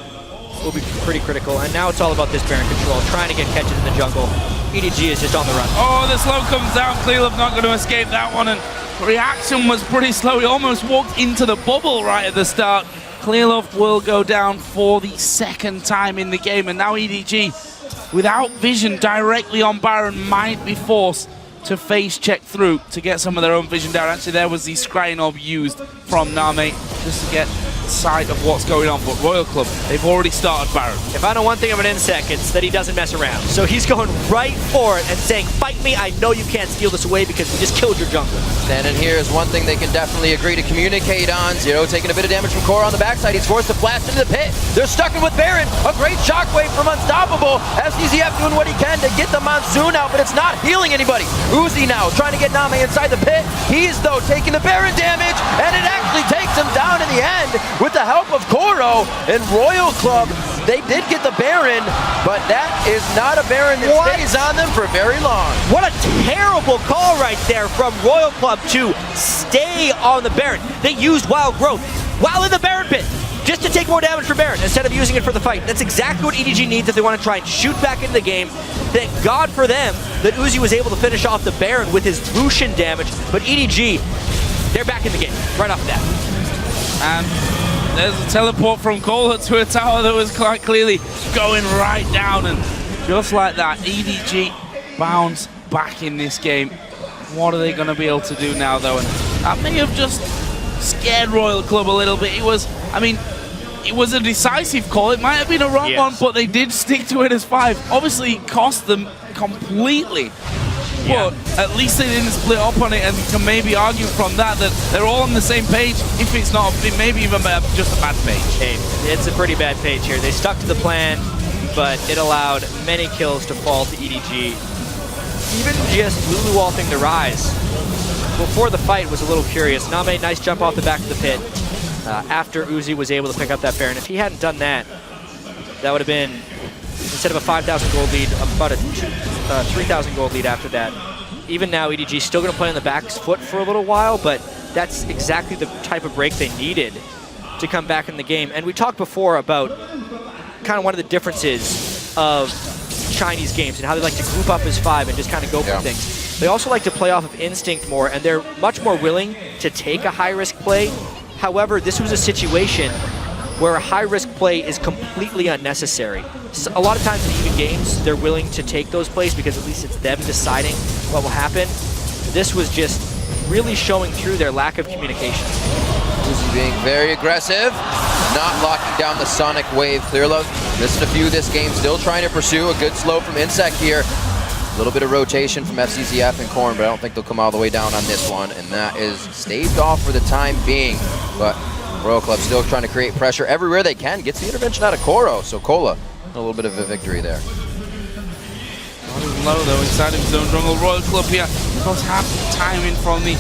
Will be pretty critical. And now it's all about this Baron control, trying to get catches in the jungle. EDG is just on the run. Oh, the slow comes down. Clearlove not going to escape that one, and reaction was pretty slow. He almost walked into the bubble right at the start. Clearlove will go down for the second time in the game, and now EDG, without vision directly on Baron, might be forced to face check through to get some of their own vision down. Actually, there was the scrying orb used from Nami just to get sight of what's going on, but Royal Club, they've already started Baron. If I know one thing of an NSEC, it's that he doesn't mess around. So he's going right for it and saying, fight me, I know you can't steal this away because we just killed your jungler. Standing here is one thing they can definitely agree to communicate on. Zero taking a bit of damage from Koro on the backside. He's forced to blast into the pit. They're stuck in with Baron. A great shockwave from Unstoppable. SDZF doing what he can to get the Monsoon out, but it's not healing anybody. Uzi now trying to get Nami inside the pit. He's, though, taking the Baron damage, and it actually takes him down in the end with the help of Koro. And Royal Club, they did get the Baron, but that is not a Baron that stays on them for very long. What a terrible call right there from Royal Club to stay on the Baron. They used Wild Growth while in the Baron pit just to take more damage from Baron instead of using it for the fight. That's exactly what EDG needs if they want to try and shoot back into the game. Thank God for them that Uzi was able to finish off the Baron with his Lucian damage, but EDG, they're back in the game right off the bat. And there's a teleport from Kohler to a tower that was quite clearly going right down, and just like that, EDG bounce back in this game. What are they going to be able to do now, though? And that may have just scared Royal Club a little bit. It was, I mean, it was a decisive call. It might have been a wrong one, but they did stick to it as 5. Obviously, it cost them completely. But at least they didn't split up on it, and can maybe argue from that they're all on the same page. If it's not, maybe even just a bad page. Hey, it's a pretty bad page here. They stuck to the plan, but it allowed many kills to fall to EDG. Even just Lulu ulting the Rise before the fight was a little curious. Name, nice jump off the back of the pit after Uzi was able to pick up that Baron. If he hadn't done that, that would have been, instead of a 5,000 gold lead, about a 3,000 gold lead after that. Even now, EDG still going to play on the back foot for a little while, but that's exactly the type of break they needed to come back in the game. And we talked before about kind of one of the differences of Chinese games and how they like to group up as 5 and just kind of go for things. They also like to play off of instinct more, and they're much more willing to take a high-risk play. However, this was a situation where a high-risk play is completely unnecessary. So a lot of times in even games, they're willing to take those plays because at least it's them deciding what will happen. This was just really showing through their lack of communication. Uzi being very aggressive, not locking down the Sonic Wave. Clearlove missed a few this game, still trying to pursue a good slow from Insect here. A little bit of rotation from FCZF and Korn, but I don't think they'll come all the way down on this one, and that is staved off for the time being. But Royal Club still trying to create pressure everywhere they can. Gets the intervention out of Koro, so Cola, a little bit of a victory there. Low though inside of his own jungle. Royal Club here, because half the timing from the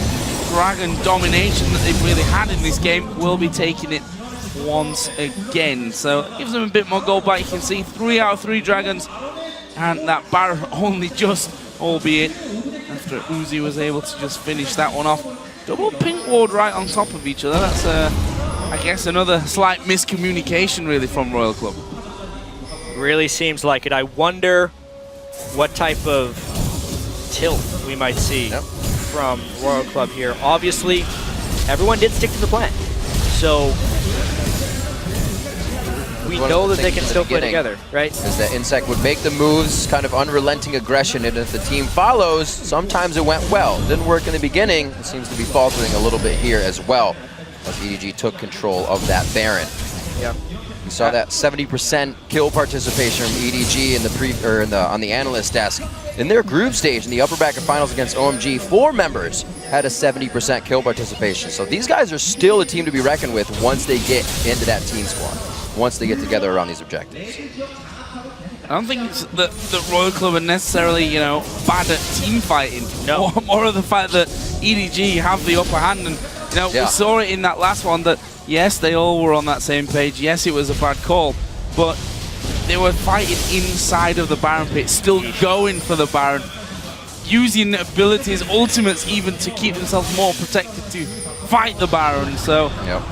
Dragon domination that they've really had in this game, will be taking it once again. So it gives them a bit more gold back. You can see 3 out of 3 Dragons, and that Baron only just, albeit after Uzi was able to just finish that one off. Double pink ward right on top of each other. That's I guess another slight miscommunication really from Royal Club. Really seems like it. I wonder what type of tilt we might see from Royal Club here. Obviously, everyone did stick to the plan. So we know that they can still play together, right? Is that Insect would make the moves, kind of unrelenting aggression, and if the team follows, sometimes it went well. Didn't work in the beginning. It seems to be faltering a little bit here as well, as EDG took control of that Baron. Yep. We saw that 70% kill participation from EDG on the analyst desk. In their group stage in the upper bracket finals against OMG, 4 members had a 70% kill participation. So these guys are still a team to be reckoned with once they get into that team squad, once they get together around these objectives. I don't think it's that Royal Club are necessarily, you know, bad at team fighting. No. More of the fact that EDG have the upper hand, and you know, we saw it in that last one that yes, they all were on that same page. Yes, it was a bad call, but they were fighting inside of the Baron pit, still going for the Baron, using abilities, ultimates even, to keep themselves more protected to fight the Baron. So,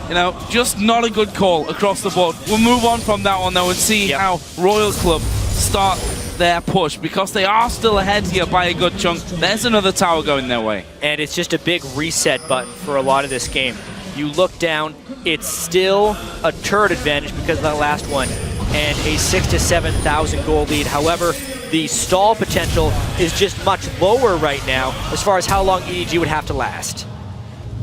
you know, just not a good call across the board. We'll move on from that one though and see how Royal Club start their push, because they are still ahead here by a good chunk. There's another tower going their way. And it's just a big reset button for a lot of this game. You look down, it's still a turret advantage because of that last one, and a 6,000 to 7,000 gold lead. However, the stall potential is just much lower right now as far as how long EDG would have to last.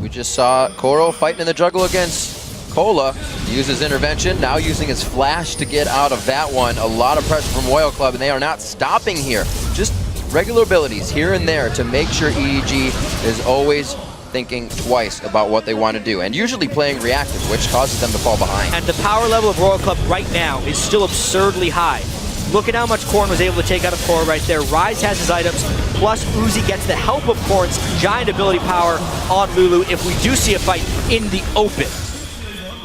We just saw Koro fighting in the jungle against Cola. He uses intervention, now using his flash to get out of that one. A lot of pressure from Royal Club, and they are not stopping here. Just regular abilities here and there to make sure EDG is always thinking twice about what they want to do, and usually playing reactive, which causes them to fall behind. And the power level of Royal Club right now is still absurdly high. Look at how much Korn was able to take out of Koro right there. Rise has his items, plus Uzi gets the help of Korn's giant ability power on Lulu if we do see a fight in the open.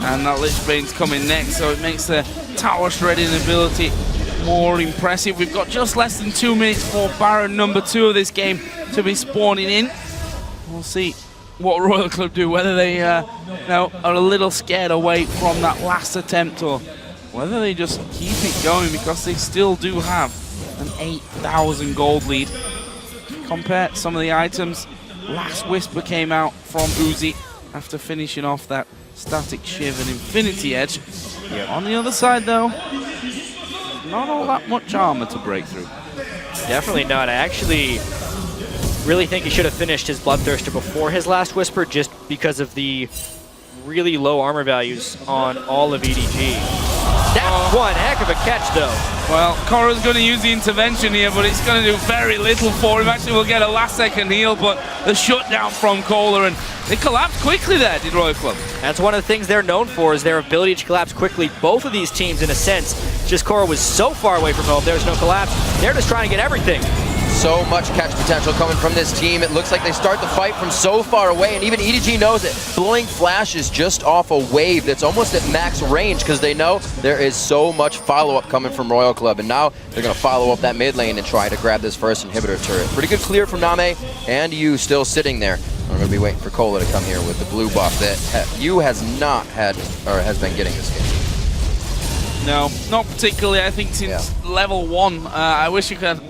And that Lich Bane's coming next, so it makes the tower shredding ability more impressive. We've got just less than 2 minutes for Baron number 2 of this game to be spawning in. We'll see what Royal Club do, whether they are a little scared away from that last attempt, or whether they just keep it going, because they still do have an 8,000 gold lead. Compare some of the items. Last Whisper came out from Uzi after finishing off that Static Shiv and Infinity Edge. On the other side though, not all that much armor to break through. Definitely not. I actually really think he should have finished his Bloodthirster before his last Whisper, just because of the really low armor values on all of EDG. That's one heck of a catch, though. Well, Koro's going to use the intervention here, but it's going to do very little for him. Actually, we'll get a last-second heal, but the shutdown from Cola, and they collapsed quickly there, did Royal Club. That's one of the things they're known for, is their ability to collapse quickly. Both of these teams, in a sense, just Koro was so far away from home, there's no collapse. They're just trying to get everything. So much catch potential coming from this team. It looks like they start the fight from so far away, and even EDG knows it. Blink Flash is just off a wave that's almost at max range, because they know there is so much follow-up coming from Royal Club, and now they're going to follow up that mid lane and try to grab this first inhibitor turret. Pretty good clear from Name, and you still sitting there. We're going to be waiting for Cola to come here with the blue buff that you has not had, or has been getting this game. No, not particularly. I think since level 1, I wish you could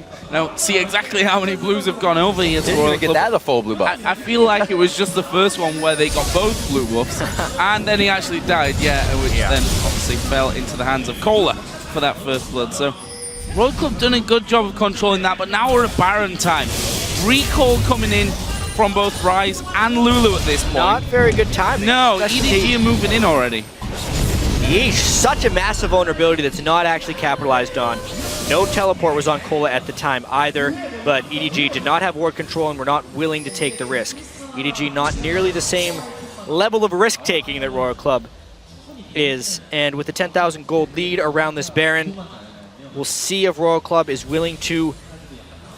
see exactly how many blues have gone over here. Didn't even get that a full blue buff. I feel like it was just the first one where they got both blue buffs, and then he actually died, which then obviously fell into the hands of Cola for that first blood. So Royal Club done a good job of controlling that, but now we're at Baron time. Recall coming in from both Rise and Lulu at this point. Not very good timing. No, EDG are moving in already. Yeesh, such a massive vulnerability that's not actually capitalized on. No teleport was on Cola at the time either, but EDG did not have ward control and were not willing to take the risk. EDG not nearly the same level of risk-taking that Royal Club is, and with the 10,000 gold lead around this Baron, we'll see if Royal Club is willing to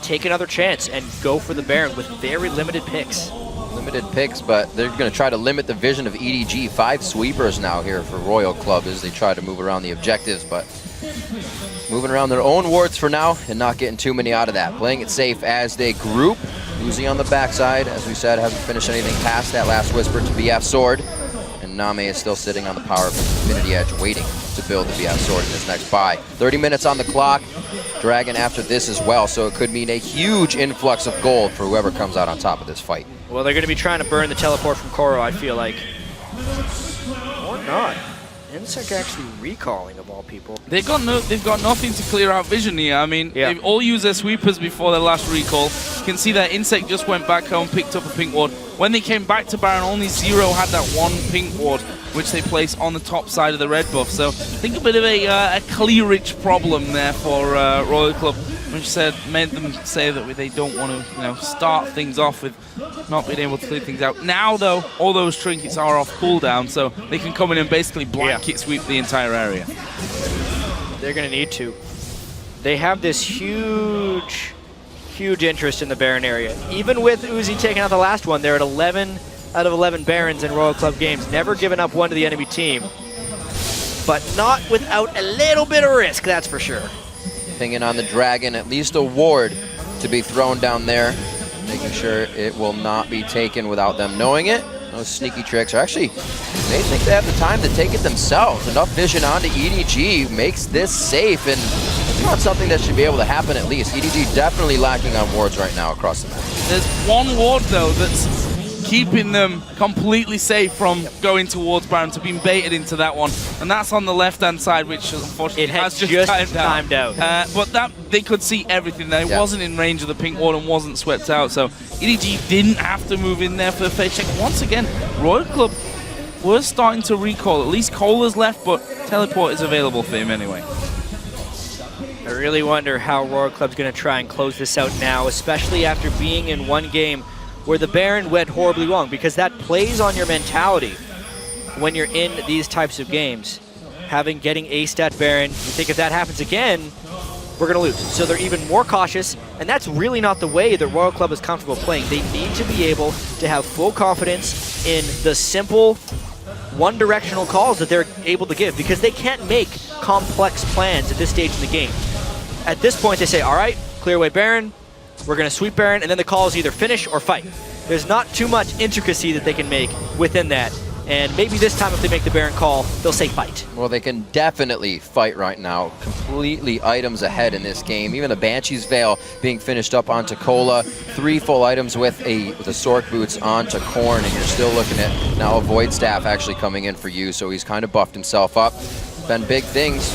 take another chance and go for the Baron with very limited picks. Limited picks, but they're going to try to limit the vision of EDG. 5 sweepers now here for Royal Club as they try to move around the objectives, but moving around their own wards for now and not getting too many out of that. Playing it safe as they group. Uzi on the backside, as we said, hasn't finished anything past that last whisper to BF Sword. And Name is still sitting on the power of Infinity Edge, waiting to build the BF Sword in this next buy. 30 minutes on the clock. Dragon after this as well, so it could mean a huge influx of gold for whoever comes out on top of this fight. Well, they're going to be trying to burn the teleport from Koro, I feel like. Or not. Insec actually recalling, of all people. They've got nothing to clear out vision here. I mean, they've all used their sweepers before their last recall. You can see that Insect just went back home, picked up a pink ward. When they came back to Baron, only Zero had that one pink ward, which they placed on the top side of the red buff. So I think a bit of a clearage problem there for Royal Club, which made them say that they don't want to start things off with not being able to clear things out. Now, though, all those trinkets are off cooldown, so they can come in and basically blanket sweep the entire area. They're going to need to. They have this huge interest in the Baron area. Even with Uzi taking out the last one, they're at 11 out of 11 Barons in Royal Club games. Never given up one to the enemy team. But not without a little bit of risk, that's for sure. Pinging on the Dragon, at least a ward to be thrown down there. Making sure it will not be taken without them knowing it. Those sneaky tricks are actually, they think they have the time to take it themselves. Enough vision onto EDG makes this safe, and it's not something that should be able to happen at least. EDG definitely lacking on wards right now across the map. There's one ward, though, that's keeping them completely safe from going towards Baron, to being baited into that one. And that's on the left-hand side, which unfortunately has just timed out. But that they could see everything there. It wasn't in range of the pink ward and wasn't swept out. So EDG didn't have to move in there for the face check. Once again, Royal Club were starting to recall. At least Cola's left, but teleport is available for him anyway. I really wonder how Royal Club's going to try and close this out now, especially after being in one game where the Baron went horribly wrong, because that plays on your mentality when you're in these types of games. Getting aced at Baron, you think if that happens again, we're going to lose. So they're even more cautious, and that's really not the way that Royal Club is comfortable playing. They need to be able to have full confidence in the simple, one-directional calls that they're able to give, because they can't make complex plans at this stage in the game. At this point, they say, all right, clear away Baron, we're going to sweep Baron, and then the call is either finish or fight. There's not too much intricacy that they can make within that. And maybe this time if they make the Baron call, they'll say fight. Well, they can definitely fight right now. Completely items ahead in this game. Even the Banshee's Veil being finished up onto Cola. 3 full items with the Sork Boots onto Korn, and you're still looking at now a Void Staff actually coming in for you, so he's kind of buffed himself up. Been big things.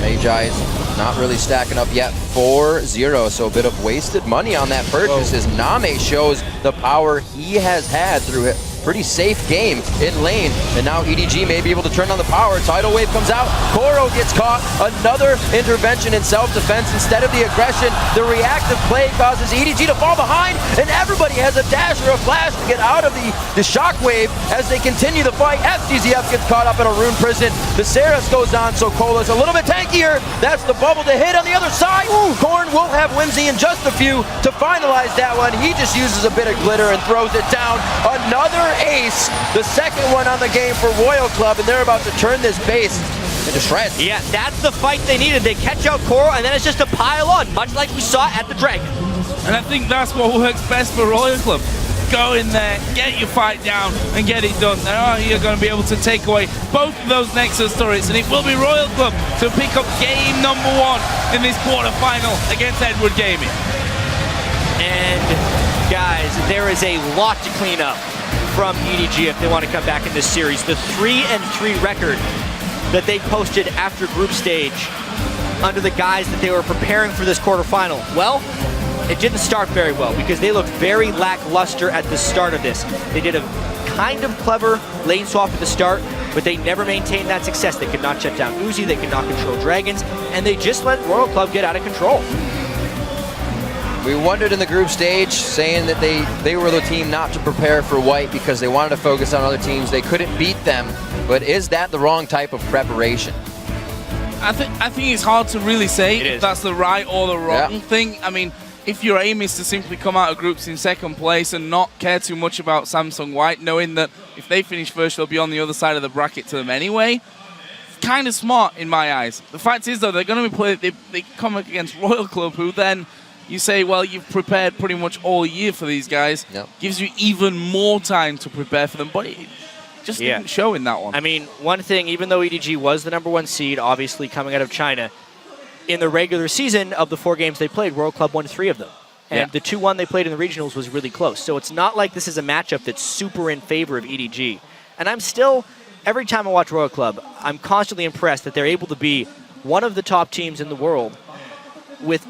Magi's not really stacking up yet. 4-0, so a bit of wasted money on that purchase as Name shows the power he has had through it. Pretty safe game in lane, and now EDG may be able to turn on the power. Tidal Wave comes out, Koro gets caught, another intervention in self-defense instead of the aggression. The reactive play causes EDG to fall behind, and everybody has a dash or a flash to get out of the shockwave as they continue the fight. FGZF gets caught up in a rune prison. The Ceres goes on, so Cola's a little bit tankier. That's the bubble to hit on the other side. Korn will have Whimsy in just a few to finalize that one. He just uses a bit of glitter and throws it down. Another ace, the second one on the game for Royal Club, and they're about to turn this base into shreds. Yeah, that's the fight they needed. They catch out Koro, and then it's just a pile on, much like we saw at the Dragon. And I think that's what works best for Royal Club. go in there, get your fight down, and get it done. Now you're going to be able to take away both of those Nexus turrets, and it will be Royal Club to pick up game number 1 in this quarterfinal against Edward Gaming. And guys, there is a lot to clean up from EDG if they want to come back in this series. The 3-3 record that they posted after group stage under the guise that they were preparing for this quarterfinal. Well, it didn't start very well because they looked very lackluster at the start of this. They did a kind of clever lane swap at the start, but they never maintained that success. They could not shut down Uzi, they could not control Dragons, and they just let Royal Club get out of control. We wondered in the group stage, saying that they were the team not to prepare for White because they wanted to focus on other teams. They couldn't beat them, but is that the wrong type of preparation? I think it's hard to really say if that's the right or the wrong thing. I mean, if your aim is to simply come out of groups in second place and not care too much about Samsung White, knowing that if they finish first, they'll be on the other side of the bracket to them anyway, kind of smart in my eyes. The fact is, though, they're going to be playing, they come against Royal Club, who then you say, well, you've prepared pretty much all year for these guys. Gives you even more time to prepare for them, but it just didn't show in that one. I mean, one thing, even though EDG was the #1 seed, obviously coming out of China, in the regular season of the 4 games they played, Royal Club won 3 of them. And the 2-1 they played in the regionals was really close. So it's not like this is a matchup that's super in favor of EDG. And I'm still, every time I watch Royal Club, I'm constantly impressed that they're able to be one of the top teams in the world with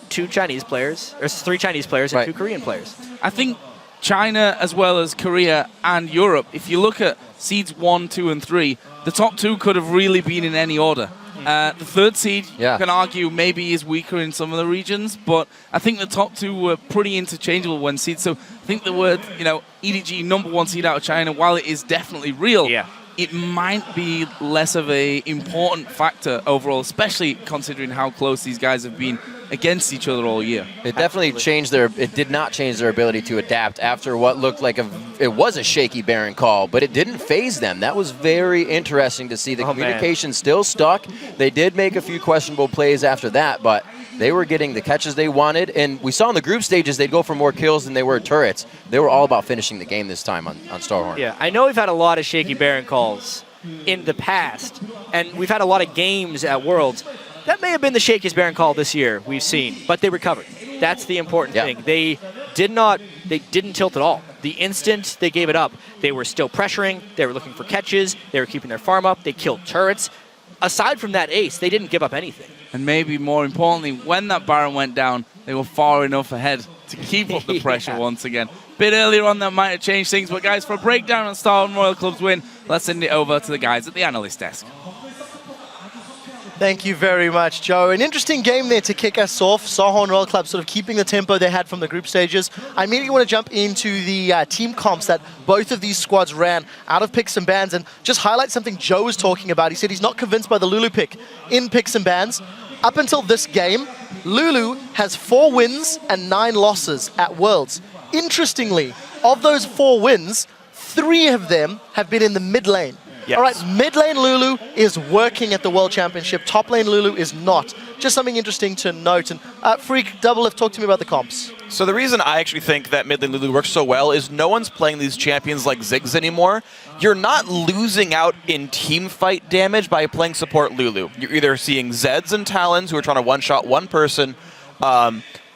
2 Chinese players, or 3 Chinese players and 2 Korean players. I think China, as well as Korea and Europe, if you look at seeds 1, 2, and 3, the top 2 could have really been in any order. The 3rd seed, you can argue, maybe is weaker in some of the regions, but I think the top 2 were pretty interchangeable when seeds. So I think the word, EDG #1 seed out of China, while it is definitely real, it might be less of a important factor overall, especially considering how close these guys have been against each other all year. It definitely changed it did not change their ability to adapt after what looked like it was a shaky Baron call, but it didn't phase them. That was very interesting to see. The communication still stuck. They did make a few questionable plays after that, but they were getting the catches they wanted, and we saw in the group stages they'd go for more kills than they were turrets. They were all about finishing the game this time on Starhorn. Yeah, I know we've had a lot of shaky Baron calls in the past, and we've had a lot of games at Worlds. That may have been the shakiest Baron call this year we've seen, but they recovered. That's the important thing. They didn't tilt at all. The instant they gave it up, they were still pressuring, they were looking for catches, they were keeping their farm up, they killed turrets. Aside from that ace, they didn't give up anything. And maybe more importantly, when that Baron went down, they were far enough ahead to keep up the pressure once again. Bit earlier on that might have changed things, but guys, for a breakdown on Starhorn Royal Club's win, let's send it over to the guys at the analyst desk. Thank you very much, Joe. An interesting game there to kick us off. Starhorn Royal Club sort of keeping the tempo they had from the group stages. I immediately want to jump into the team comps that both of these squads ran out of picks and bans and just highlight something Joe was talking about. He said he's not convinced by the Lulu pick in picks and bans. Up until this game, Lulu has 4 wins and 9 losses at Worlds. Interestingly, of those 4 wins, 3 of them have been in the mid lane. All right, mid lane Lulu is working at the World Championship. Top lane Lulu is not. Just something interesting to note. And Freak, Double, talk to me about the comps. So the reason I actually think that mid lane Lulu works so well is no one's playing these champions like Ziggs anymore. You're not losing out in team fight damage by playing support Lulu. You're either seeing Zeds and Talons who are trying to one-shot one person,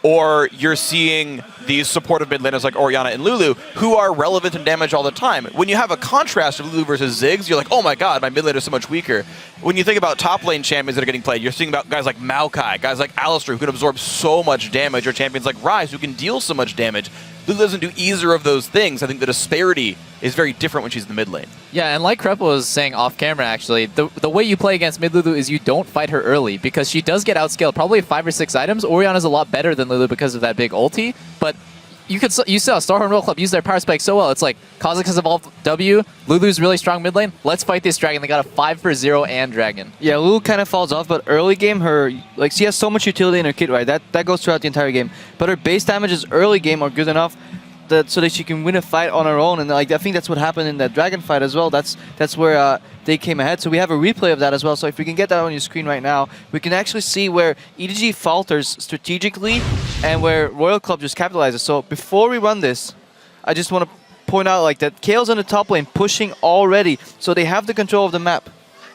or you're seeing these supportive mid laners like Orianna and Lulu who are relevant in damage all the time. When you have a contrast of Lulu versus Ziggs, you're like, oh my god, my mid laner is so much weaker. When you think about top lane champions that are getting played, you're seeing about guys like Maokai, guys like Alistar who can absorb so much damage, or champions like Ryze who can deal so much damage. Lulu doesn't do either of those things. I think the disparity is very different when she's in the mid lane. Yeah, and like Krepa was saying off camera, actually, the way you play against mid Lulu is you don't fight her early because she does get outscaled probably 5 or 6 items. Orianna's a lot better than Lulu because of that big ulti, but you saw Starhorn Royal Club use their power spike so well. It's like, Kha'Zix has evolved W, Lulu's really strong mid lane, let's fight this dragon. They got a 5-for-0 and dragon. Yeah, Lulu kind of falls off, but early game, she has so much utility in her kit, right? That goes throughout the entire game. But her base damages early game are good enough so that she can win a fight on her own, and I think that's what happened in that dragon fight as well. That's where they came ahead. So we have a replay of that as well. So if we can get that on your screen right now, we can actually see where EDG falters strategically and where Royal Club just capitalizes. So before we run this, I just want to point out like that KL's on the top lane pushing already, so they have the control of the map.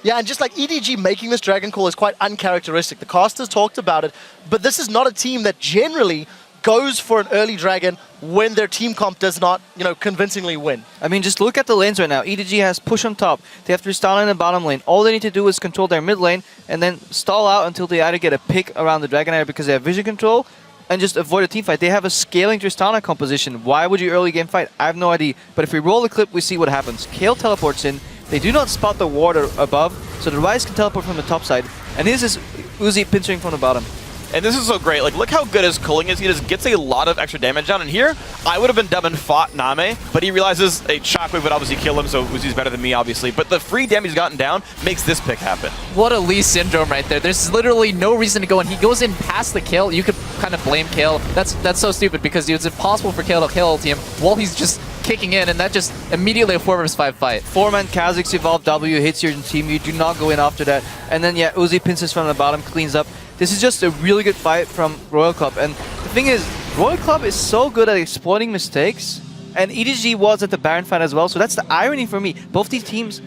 Yeah, and just like EDG making this Dragon Call is quite uncharacteristic. The casters talked about it, but this is not a team that generally goes for an early Dragon when their team comp does not, convincingly win. I mean, just look at the lanes right now. EDG has push on top. They have Tristana in the bottom lane. All they need to do is control their mid lane and then stall out until they either get a pick around the Dragon area because they have vision control and just avoid a team fight. They have a scaling Tristana composition. Why would you early game fight? I have no idea. But if we roll the clip, we see what happens. Kale teleports in. They do not spot the ward above, so the Ryze can teleport from the top side. And this is Uzi pinching from the bottom. And this is so great. Like, look how good his culling is. He just gets a lot of extra damage down. And here, I would have been dumb and fought Name, but he realizes a shockwave would obviously kill him, so Uzi's better than me, obviously. But the free damage he's gotten down makes this pick happen. What a Lee syndrome right there. There's literally no reason to go in. He goes in past the kill. You could kind of blame Kale. That's so stupid because it's impossible for Kale to kill him while he's just kicking in, and that just immediately a 4 vs 5 fight. 4-man Kha'Zix evolve W hits your team. You do not go in after that. And then, yeah, Uzi pinches from the bottom, cleans up. This is just a really good fight from Royal Club. And the thing is, Royal Club is so good at exploiting mistakes, and EDG was at the Baron fight as well. So that's the irony for me. Both these teams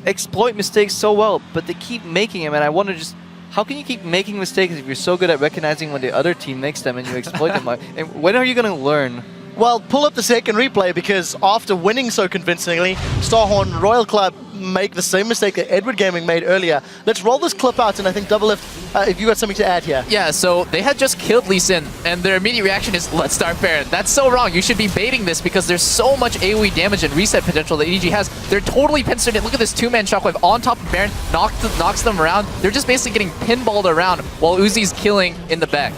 exploit mistakes so well, but they keep making them. And I wonder just, how can you keep making mistakes if you're so good at recognizing when the other team makes them and you exploit them? And when are you going to learn? Well, pull up the second replay because after winning so convincingly, Starhorn Royal Club make the same mistake that Edward Gaming made earlier. Let's roll this clip out, and I think Double if you got something to add here. Yeah, so they had just killed Lee Sin, and their immediate reaction is, let's start Baron. That's so wrong. You should be baiting this because there's so much AoE damage and reset potential that EDG has. They're totally pincered in. Look at this 2-man shockwave on top of Baron, knocks them around. They're just basically getting pinballed around while Uzi's killing in the back.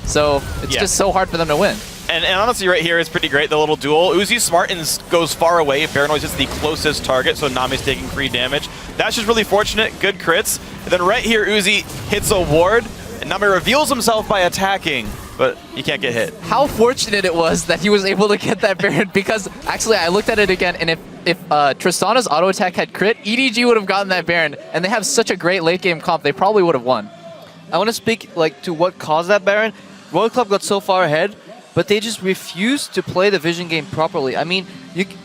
So it's just so hard for them to win. And honestly, right here is pretty great, the little duel. Uzi's smart and goes far away. Baron always hits the closest target, so Nami's taking free damage. That's just really fortunate. Good crits. And then right here, Uzi hits a ward, and Nami reveals himself by attacking, but he can't get hit. How fortunate it was that he was able to get that Baron, because actually I looked at it again, and if Tristana's auto attack had crit, EDG would have gotten that Baron, and they have such a great late game comp, they probably would have won. I want to speak to what caused that Baron. Royal Club got so far ahead, but they just refused to play the vision game properly. I mean,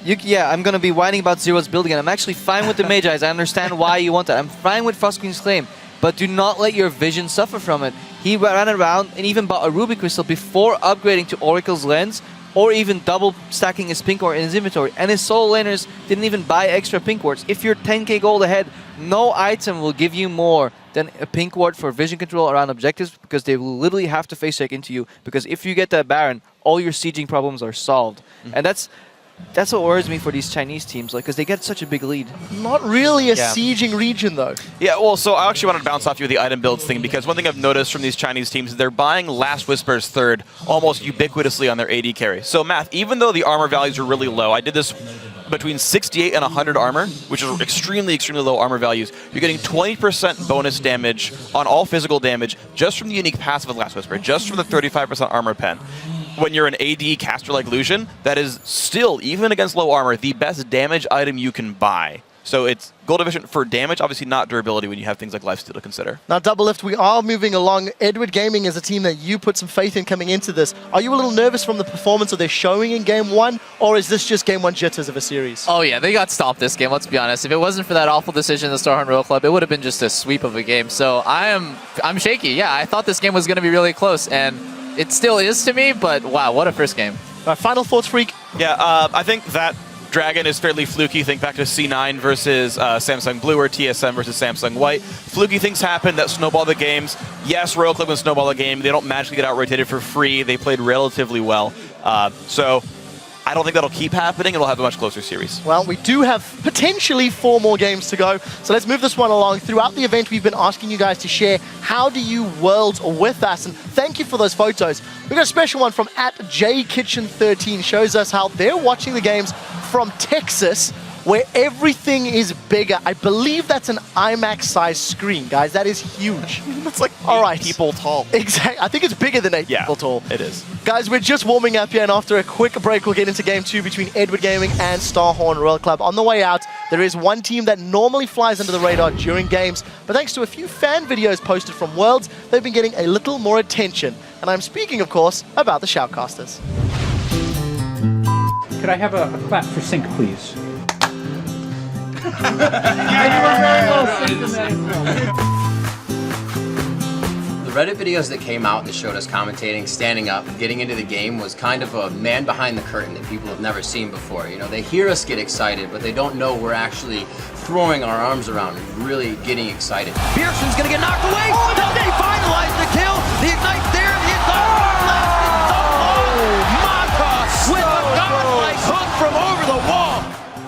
yeah, I'm going to be whining about Zero's build again. I'm actually fine with the Mage Eyes. I understand why you want that. I'm fine with Frostqueen's Claim, but do not let your vision suffer from it. He ran around and even bought a Ruby Crystal before upgrading to Oracle's Lens, or even double stacking his pink ward in his inventory. And his solo laners didn't even buy extra pink wards. If you're 10k gold ahead, no item will give you more than a pink ward for vision control around objectives, because they will literally have to face check into you, because if you get that Baron, all your sieging problems are solved. And that's what worries me for these Chinese teams, because they get such a big lead. Not really a sieging region, though. Yeah, well, so I actually wanted to bounce off you with the item builds thing, because one thing I've noticed from these Chinese teams is they're buying Last Whisper's third almost ubiquitously on their AD carry. So Math, even though the armor values are really low, I did this between 68 and 100 armor, which is extremely, extremely low armor values. You're getting 20% bonus damage on all physical damage just from the unique passive of Last Whisper, just from the 35% armor pen. When you're an AD caster like Lucian, that is still, even against low armor, the best damage item you can buy. So it's gold efficient for damage, obviously not durability when you have things like lifesteal to consider. Now, Double Lift, we are moving along. Edward Gaming is a team that you put some faith in coming into this. Are you a little nervous from the performance that they're showing in Game 1, or is this just Game 1 jitters of a series? Oh yeah, they got stomped this game, let's be honest. If it wasn't for that awful decision in the Starhorn Royal Club, it would have been just a sweep of a game. So I'm shaky. Yeah, I thought this game was going to be really close, and it still is to me, but wow, what a first game. Final thoughts, Freak? Yeah, I think that Dragon is fairly fluky. Think back to C9 versus Samsung Blue, or TSM versus Samsung White. Fluky things happen that snowball the games. Yes, Royal Club can snowball the game. They don't magically get out-rotated for free. They played relatively well. So I don't think that'll keep happening, and we'll have a much closer series. Well, we do have potentially 4 more games to go, so let's move this one along. Throughout the event, we've been asking you guys to share how do you world with us, and thank you for those photos. We've got a special one from @JKitchen13, shows us how they're watching the games from Texas, where everything is bigger. I believe that's an IMAX-sized screen, guys. That is huge. That's like 8 people tall. Exactly. I think it's bigger than 8 people tall. It is. Guys, we're just warming up here, and after a quick break, we'll get into Game 2 between Edward Gaming and Starhorn Royal Club. On the way out, there is one team that normally flies under the radar during games, but thanks to a few fan videos posted from Worlds, they've been getting a little more attention. And I'm speaking, of course, about the Shoutcasters. Could I have a clap for Sync, please? The Reddit videos that came out that showed us commentating, standing up, getting into the game was kind of a man behind the curtain that people have never seen before. You know, they hear us get excited, but they don't know we're actually throwing our arms around and really getting excited. Pearson's gonna get knocked away. Oh, does they finalize the kill? The ignite's there. It's all left and so long. Mata with a godlike hook from over the wall.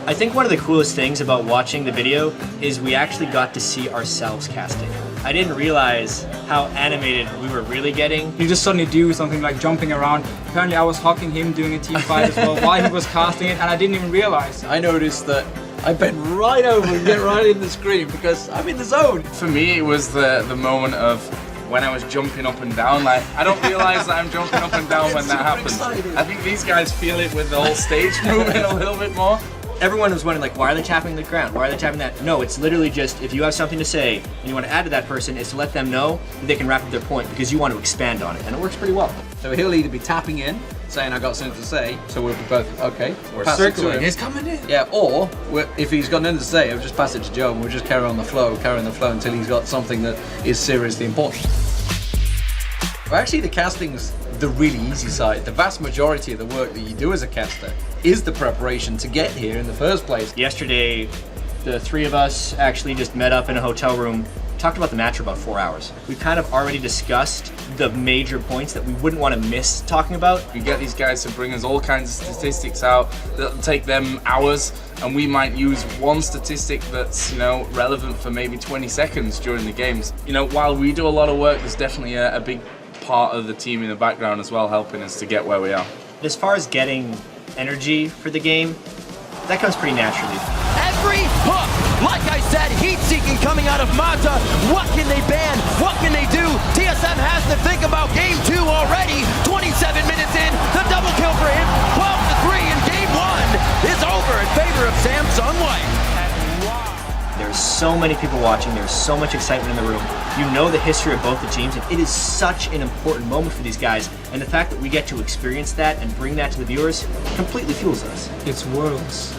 I think one of the coolest things about watching the video is we actually got to see ourselves casting. I didn't realize how animated we were really getting. You just suddenly do something like jumping around. Apparently I was hawking him doing a team fight as well while he was casting it, and I didn't even realize. I noticed that I bent right over and get right in the screen because I'm in the zone. For me, it was the moment of when I was jumping up and down. Like, I don't realize that I'm jumping up and down when that happens. Excited. I think these guys feel it with the whole stage moving a little bit more. Everyone was wondering, like, why are they tapping the ground? Why are they tapping that? No, it's literally just if you have something to say and you want to add to that person, is to let them know that they can wrap up their point because you want to expand on it, and it works pretty well. So he'll either be tapping in, saying I got something to say, so we'll be both okay. Or pass it to circling. him. He's coming in. Yeah, or if he's got nothing to say, I'll just pass it to Joe and we'll just carry on the flow until he's got something that is seriously important. Well, actually, the casting's the really easy side. The vast majority of the work that you do as a caster is the preparation to get here in the first place. Yesterday, the three of us actually just met up in a hotel room, talked about the match for about 4 hours. We kind of already discussed the major points that we wouldn't want to miss talking about. We get these guys to bring us all kinds of statistics out that'll take them hours, and we might use one statistic that's, you know, relevant for maybe 20 seconds during the games. You know, while we do a lot of work, there's definitely a big part of the team in the background as well, helping us to get where we are. As far as getting energy for the game, that comes pretty naturally. Every hook, like I said, heat-seeking coming out of Mata. What can they ban? What can they do? TSM has to think about game 2 already. 27 minutes in, the double kill for him. 12-3, and game 1 is over in favor of Samsung Light. There's so many people watching, there's so much excitement in the room. You know the history of both the teams, and it is such an important moment for these guys. And the fact that we get to experience that and bring that to the viewers completely fuels us. It's Worlds.